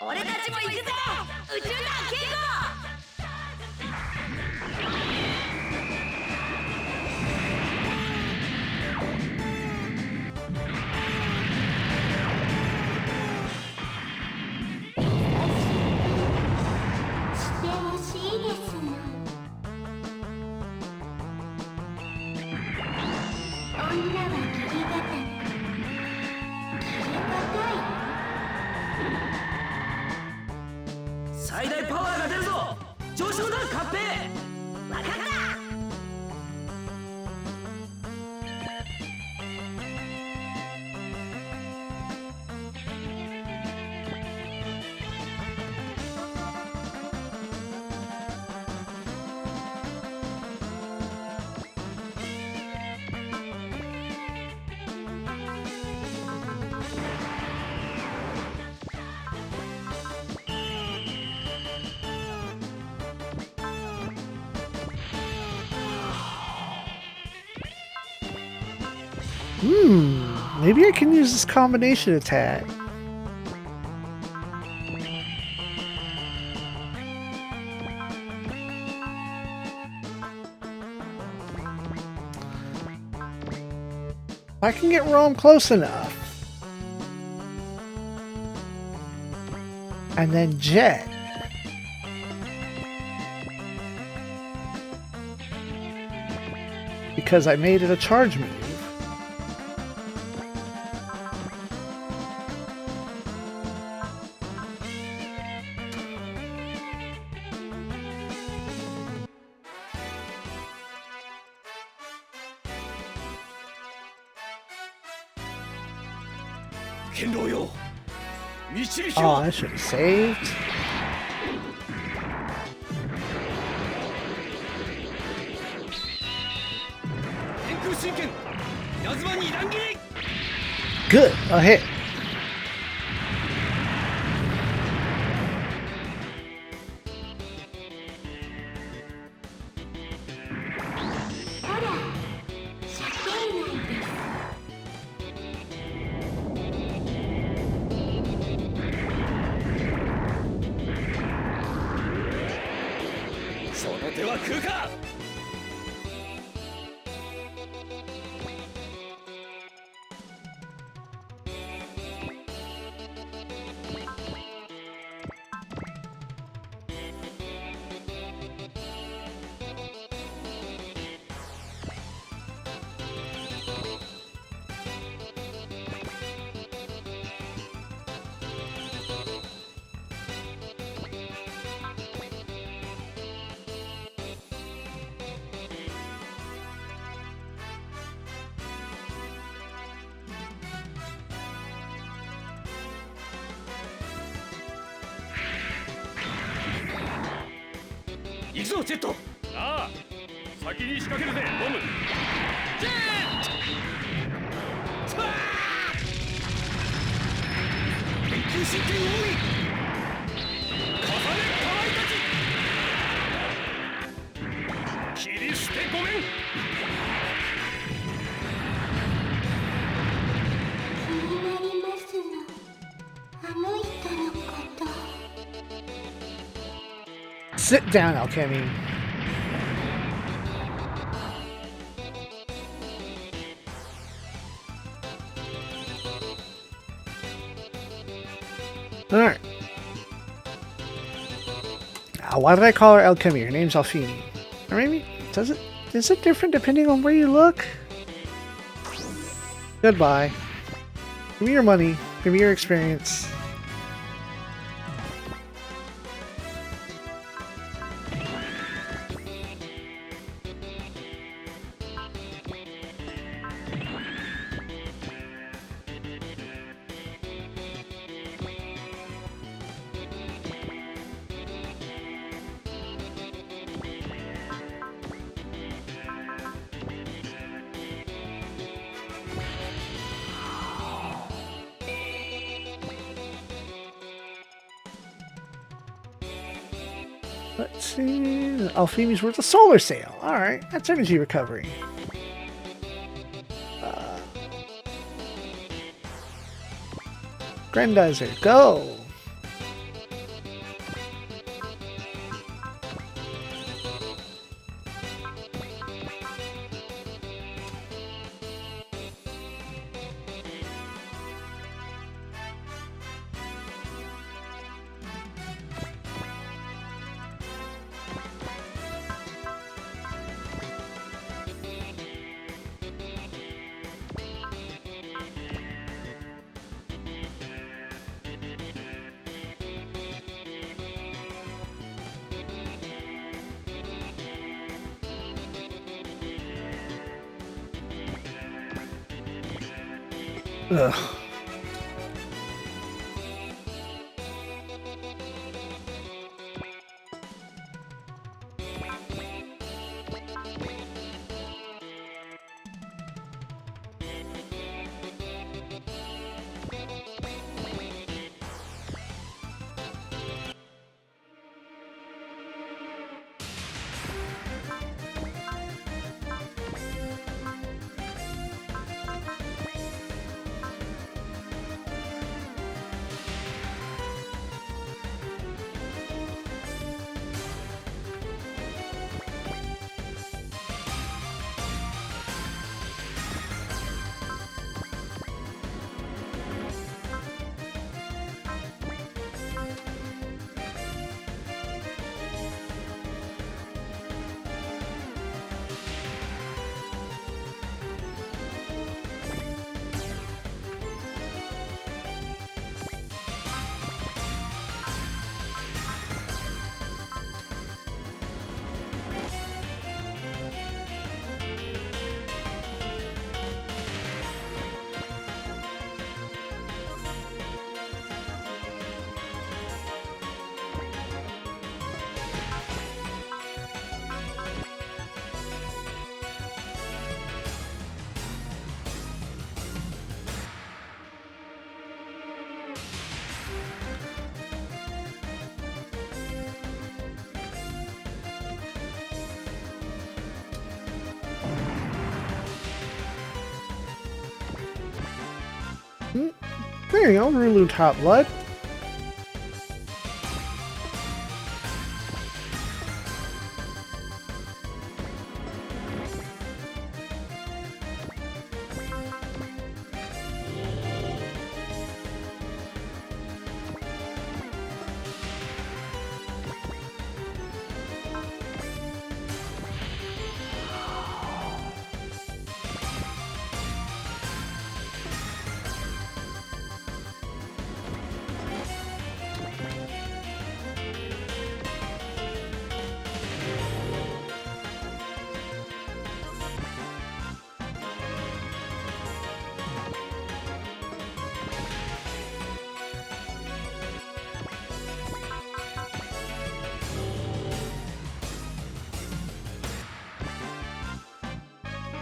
俺たちも行くぜ宇宙団警護。してほしいですの。女は切りがたく切りがたい。最大パワーが出るぞ。上昇だカッペ。わかった。Maybe I can use this combination attack. I can get Rome close enough. And then Jet. Because I made it a charge move. Oh, I should have saved. Good, a hit. ぞジェット。ああ、先に仕掛けるぜボム。ジェット電空神経多い。重ねかまいたち。切り捨てごめん。気になりますの。あの人のこと。 Sit down, Alchemy. Alright. Why did I call her Alchemy? Her name's Alfini. Or maybe, is it different depending on where you look? Goodbye. Give me your money. Give me your experience. Let's see. Alfimi's worth a solar sail. Alright, that's energy recovery. Grendizer, go! Ugh. There you go, Rulu Top Blood.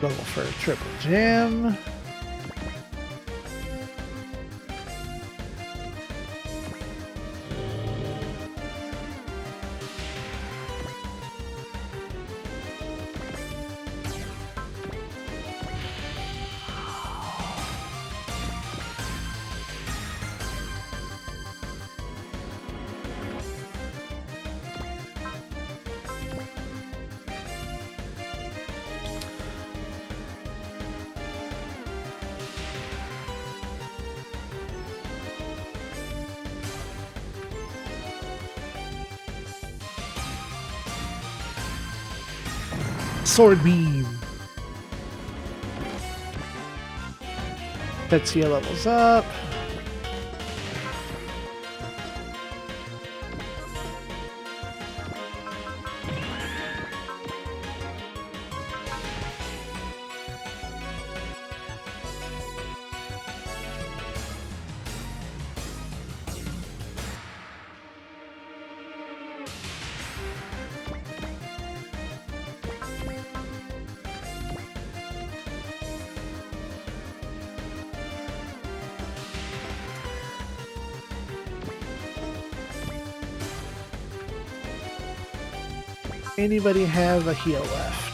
Level for a triple gem. Sword beam. Tetsuya levels up. Anybody have a heal left?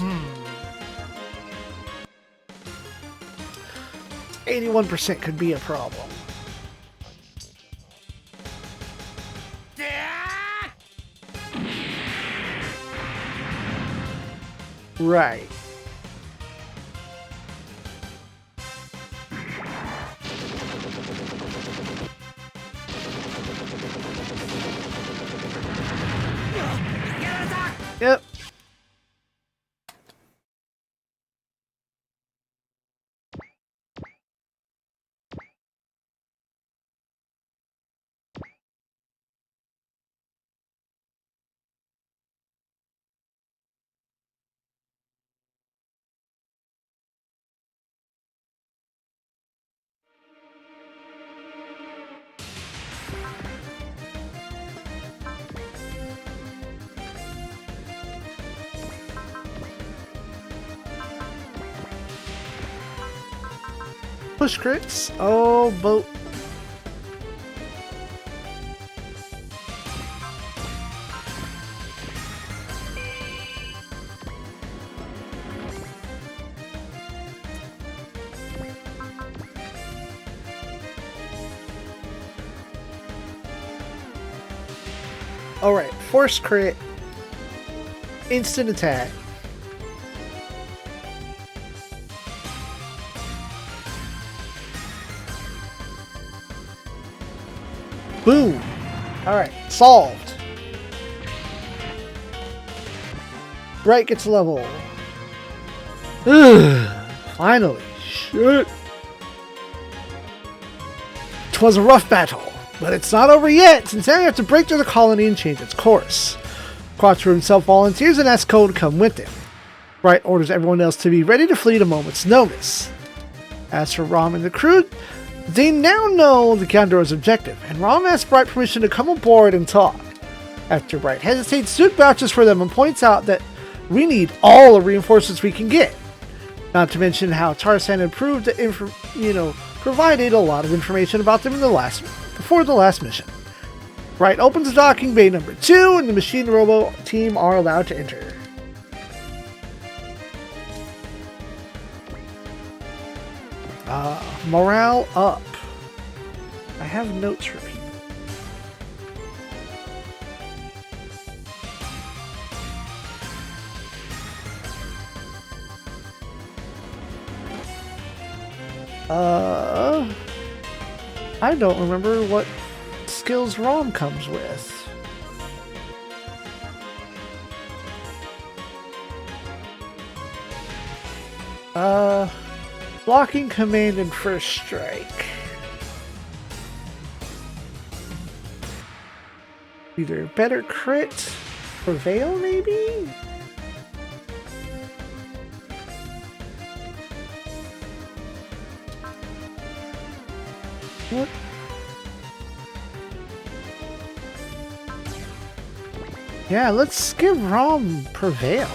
Hmm. 81% could be a problem. Right. Yep. Push crits. Oh, boat. Alright, force crit. Instant attack. Boom! Alright, solved. Bright gets level. Ugh, finally. Shit. 'Twas a rough battle, but it's not over yet, since now you have to break through the colony and change its course. Quattro himself volunteers and asks Cole to come with him. Bright orders everyone else to be ready to flee at a moment's notice. As for Rom and the crew, they now know the Condor's objective, and Rom asks Bright permission to come aboard and talk. After Bright hesitates, Duke vouches for them and points out that we need all the reinforcements we can get. Not to mention how Tarzan had proved that, provided a lot of information about them before the last mission. Bright opens docking bay number 2, and the Machine Robo team are allowed to enter. Morale up. I have notes for people. I don't remember what skills Rom comes with. Blocking, command, and first strike. Either better crit, prevail maybe? What? Yeah, let's give Rom prevail.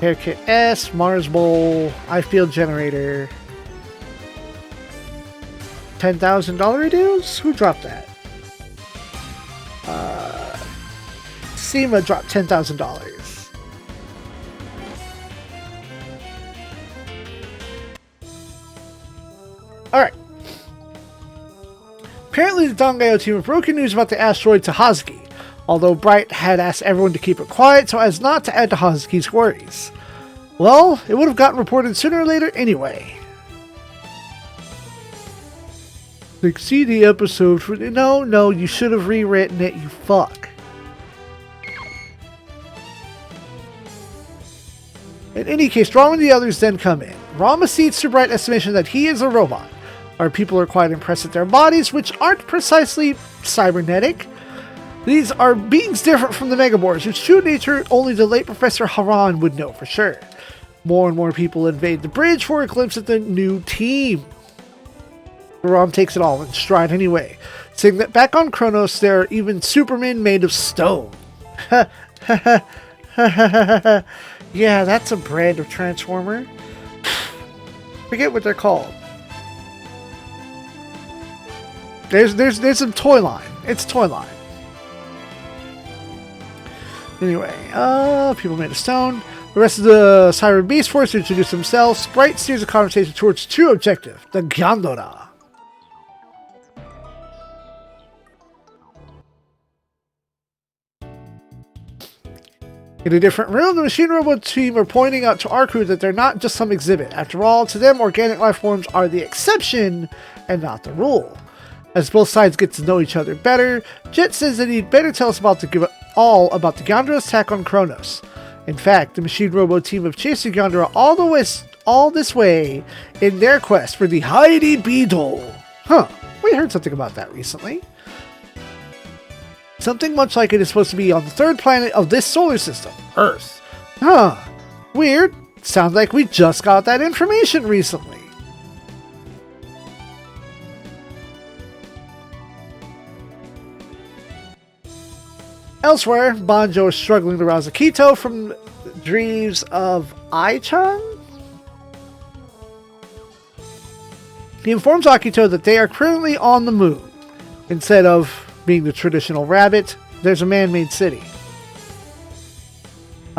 Haircut S, Mars Bowl, I Field Generator. $10,000 dues? Who dropped that? SEMA dropped $10,000. Alright. Apparently the Dangayo team have broken news about the asteroid to Hazuki, although Bright had asked everyone to keep it quiet so as not to add to Hazuki's worries. Well, it would have gotten reported sooner or later anyway. Like, see the episode for... No, you should have rewritten it, you fuck. In any case, Rom and the others then come in. Rom accedes to Bright's estimation that he is a robot. Our people are quite impressed at their bodies, which aren't precisely cybernetic. These are beings different from the Megaboars, whose true nature only the late Professor Haran would know for sure. More and more people invade the bridge for a glimpse at the new team. Rom takes it all in stride anyway, saying that back on Kronos there are even Supermen made of stone. Yeah, that's a brand of Transformer. Forget what they're called. There's a toy line. It's a toy line. Anyway, people made of stone. The rest of the Siren Beast Force introduce themselves. Sprite steers the conversation towards its true objective, the Gyandora. In a different room, the Machine Robot team are pointing out to our crew that they're not just some exhibit. After all, to them, organic life forms are the exception and not the rule. As both sides get to know each other better, Jet says that he'd better tell us all about the Gyandora's attack on Kronos. In fact, the Machine Robo team have chased the Gyandora all this way in their quest for the Heidi Beetle. Huh, we heard something about that recently. Something much like it is supposed to be on the third planet of this solar system, Earth. Huh, weird. Sounds like we just got that information recently. Elsewhere, Banjo is struggling to rouse Akito from dreams of Ai-chan. He informs Akito that they are currently on the moon. Instead of being the traditional rabbit, there's a man-made city.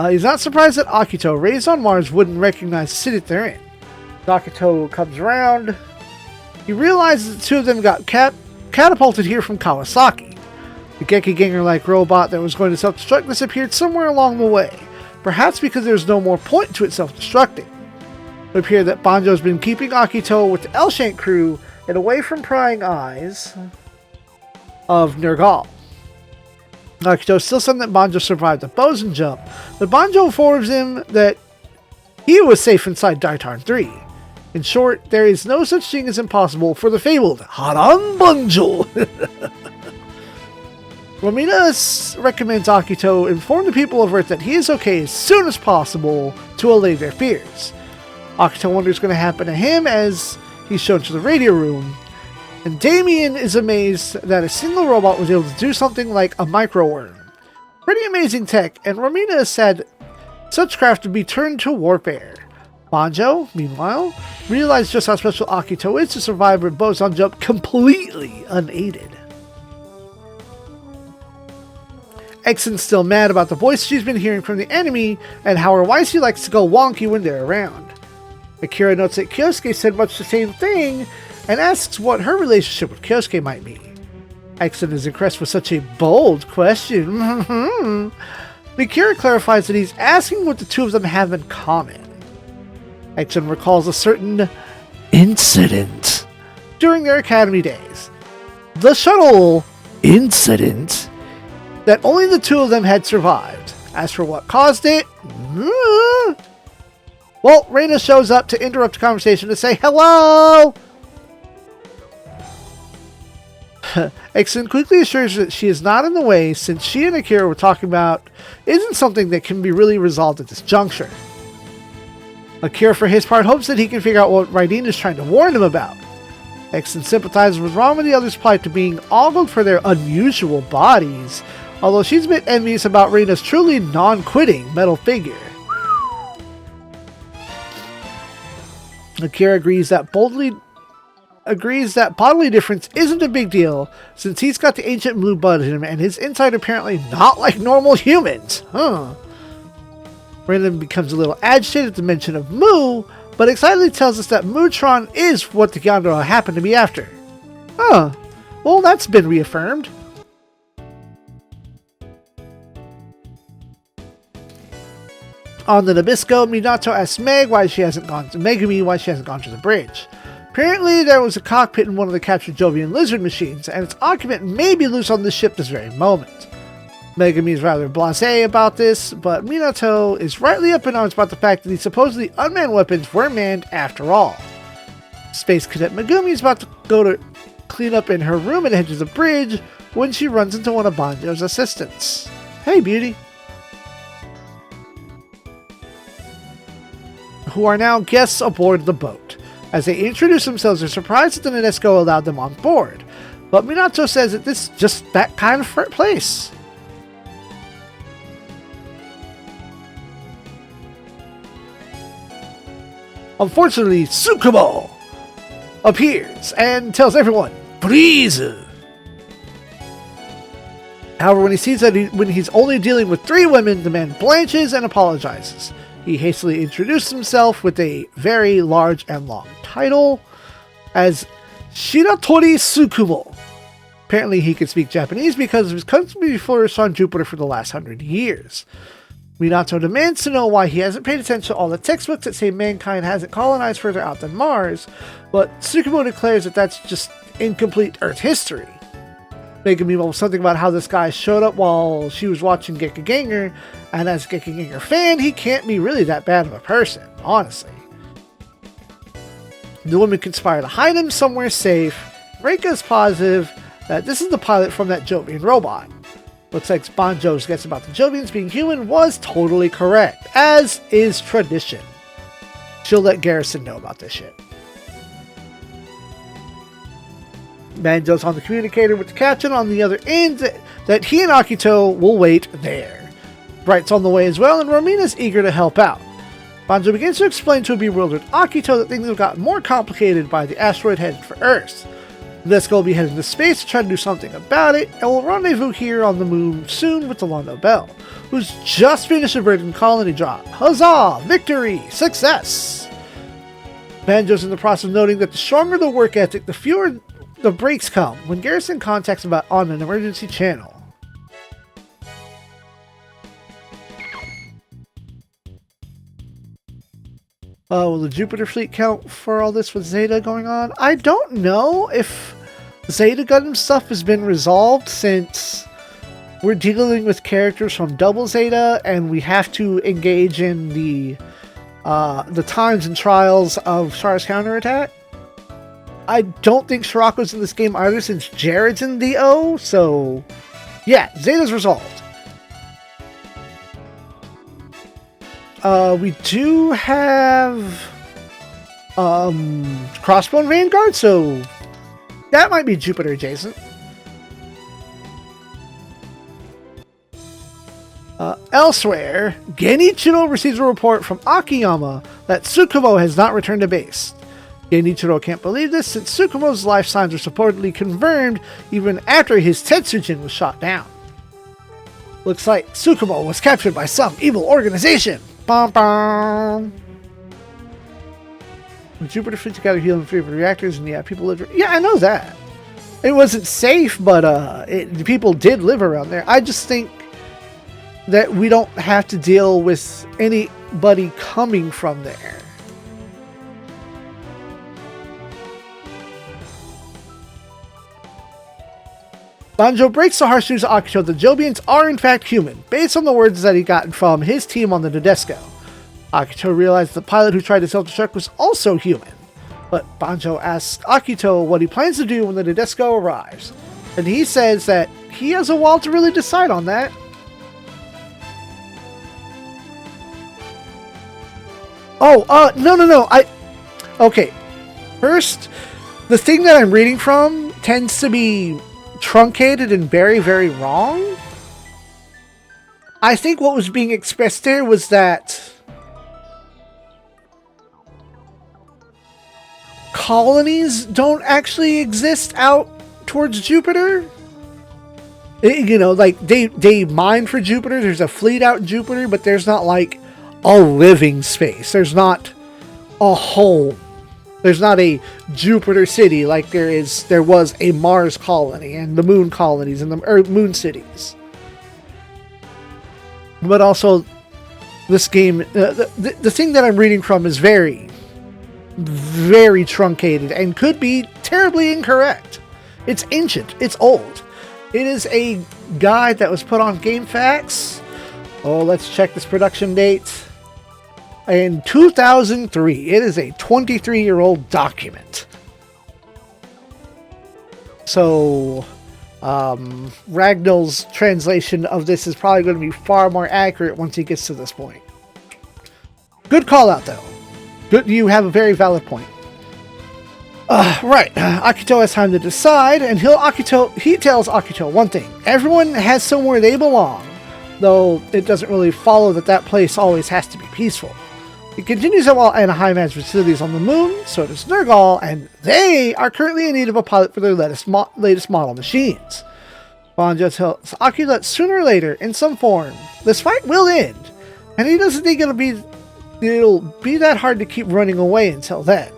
He's not surprised that Akito, raised on Mars, wouldn't recognize the city they're in. Akito comes around. He realizes the two of them got catapulted here from Kawasaki. The Gekiganger-like robot that was going to self-destruct disappeared somewhere along the way, perhaps because there's no more point to it self-destructing. It would appear that Banjo's been keeping Akito with the Elshank crew and away from prying eyes of Nergal. Akito still said that Banjo survived the Boson jump, but Banjo informs him that he was safe inside Daitarn 3. In short, there is no such thing as impossible for the fabled Haran Banjo. Romina recommends Akito inform the people of Earth that he is okay as soon as possible to allay their fears. Akito wonders what's going to happen to him as he's shown to the radio room, and Damien is amazed that a single robot was able to do something like a microworm. Pretty amazing tech, and Romina is sad such craft would be turned to warfare. Banjo, meanwhile, realized just how special Akito is to survive her boson jump completely unaided. Exon's still mad about the voice she's been hearing from the enemy and how her wifey likes to go wonky when they're around. Akira notes that Kyosuke said much the same thing and asks what her relationship with Kyosuke might be. Exon is impressed with such a bold question. Akira clarifies that he's asking what the two of them have in common. Exon recalls a certain incident during their academy days. The shuttle incident that only the two of them had survived. As for what caused it, well, Reina shows up to interrupt the conversation to say hello. Exon quickly assures her that she is not in the way, since she and Akira were talking about isn't something that can be really resolved at this juncture. Akira, for his part, hopes that he can figure out what Raiden is trying to warn him about. Exon sympathizes with Rom and the others' plight to being ogled for their unusual bodies, although she's a bit envious about Reina's truly non-quitting metal figure. Akira agrees that bodily difference isn't a big deal, since he's got the ancient blue blood in him and his inside apparently not like normal humans. Reina becomes a little agitated at the mention of Mu, but excitedly tells us that Mutron is what the Gondola happened to be after. Well, that's been reaffirmed. On the Nabisco, Minato asks Megumi why she hasn't gone to the bridge. Apparently, there was a cockpit in one of the captured Jovian lizard machines, and its occupant may be loose on the ship this very moment. Megumi is rather blasé about this, but Minato is rightly up in arms about the fact that these supposedly unmanned weapons were manned after all. Space Cadet Megumi is about to go to clean up in her room and head to the bridge when she runs into one of Banjo's assistants. Hey, beauty. Who are now guests aboard the boat. As they introduce themselves, they're surprised that the Nadesco allowed them on board, but Minato says that this is just that kind of place. Unfortunately, Tsukumo appears and tells everyone, "Please." However, when he sees that when he's only dealing with 3 women, the man blanches and apologizes. He hastily introduced himself with a very large and long title as Shiratori Tsukumo. Apparently he could speak Japanese because of his country flourished on Jupiter for the last 100 years. Minato demands to know why he hasn't paid attention to all the textbooks that say mankind hasn't colonized further out than Mars, but Tsukumo declares that that's just incomplete Earth history. Megumi was something about how this guy showed up while she was watching Gekiganger, and as a Gekiganger fan, he can't be really that bad of a person, honestly. The women conspire to hide him somewhere safe. Reika is positive that this is the pilot from that Jovian robot. Looks like Banjo's guess about the Jovians being human was totally correct, as is tradition. She'll let Garrison know about this shit. Banjo's on the communicator with the captain on the other end that he and Akito will wait there. Bright's on the way as well, and Romina's eager to help out. Banjo begins to explain to a bewildered Akito that things have gotten more complicated by the asteroid headed for Earth. Let's go be headed into space to try to do something about it, and we'll rendezvous here on the moon soon with the Londo Bell, who's just finished a Virgin colony drop. Huzzah! Victory! Success! Banjo's in the process of noting that the stronger the work ethic, the fewer the breaks come when Garrison contacts him on an emergency channel. Will the Jupiter fleet count for all this with Zeta going on? I don't know if Zeta Gundam stuff has been resolved, since we're dealing with characters from Double Zeta and we have to engage in the times and trials of Char's counterattack. I don't think Shirako's in this game either, since Jared's in the O, so yeah, Zeta's resolved. We do have Crossbone Vanguard, so that might be Jupiter adjacent. Elsewhere, Genichiro receives a report from Akiyama that Tsukumo has not returned to base. Genichiro can't believe this, since Tsukumo's life signs are supposedly confirmed even after his Tetsujin was shot down. Looks like Tsukumo was captured by some evil organization. Bum bum. The Jupiter fleet together healing 3 of the reactors, and yeah, people live. Yeah, I know that. It wasn't safe, but the people did live around there. I just think that we don't have to deal with anybody coming from there. Banjo breaks the harsh news to Akito that Jobians are in fact human, based on the words that he got from his team on the Nadesco. Akito realized the pilot who tried to self-destruct was also human, but Banjo asks Akito what he plans to do when the Nadesco arrives, and he says that he has a while to really decide on that. No. Okay. First, the thing that I'm reading from tends to be truncated and very, very wrong. I think what was being expressed there was that colonies don't actually exist out towards Jupiter. Like they mine for Jupiter. There's a fleet out in Jupiter, but there's not like a living space. There's not a home. There's not a Jupiter city like there was a Mars colony and the moon colonies and the moon cities. But also, this game, the thing that I'm reading from is very, very truncated and could be terribly incorrect. It's ancient. It's old. It is a guide that was put on GameFAQs. Oh, let's check this production date. In 2003. It is a 23-year-old document. So, Ragnall's translation of this is probably going to be far more accurate once he gets to this point. Good call out, though. Good, you have a very valid point. Right. Akito has time to decide, and he tells Akito one thing. Everyone has somewhere they belong, though it doesn't really follow that place always has to be peaceful. It continues that while Anaheim has facilities on the moon, so does Nergal, and they are currently in need of a pilot for their latest model machines. Banjo tells Akito that sooner or later, in some form, this fight will end, and he doesn't think it'll be that hard to keep running away until then.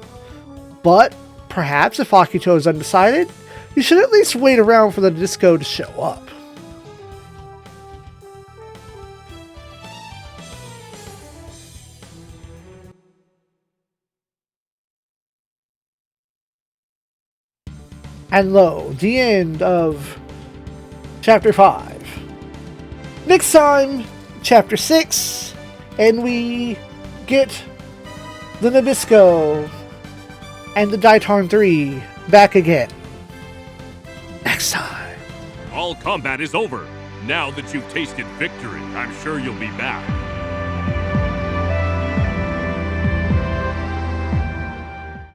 But perhaps if Akito is undecided, you should at least wait around for the disco to show up. And lo, the end of Chapter 5. Next time, Chapter 6, and we get the Nabisco and the Daitarn 3 back again. Next time. All combat is over. Now that you've tasted victory, I'm sure you'll be back.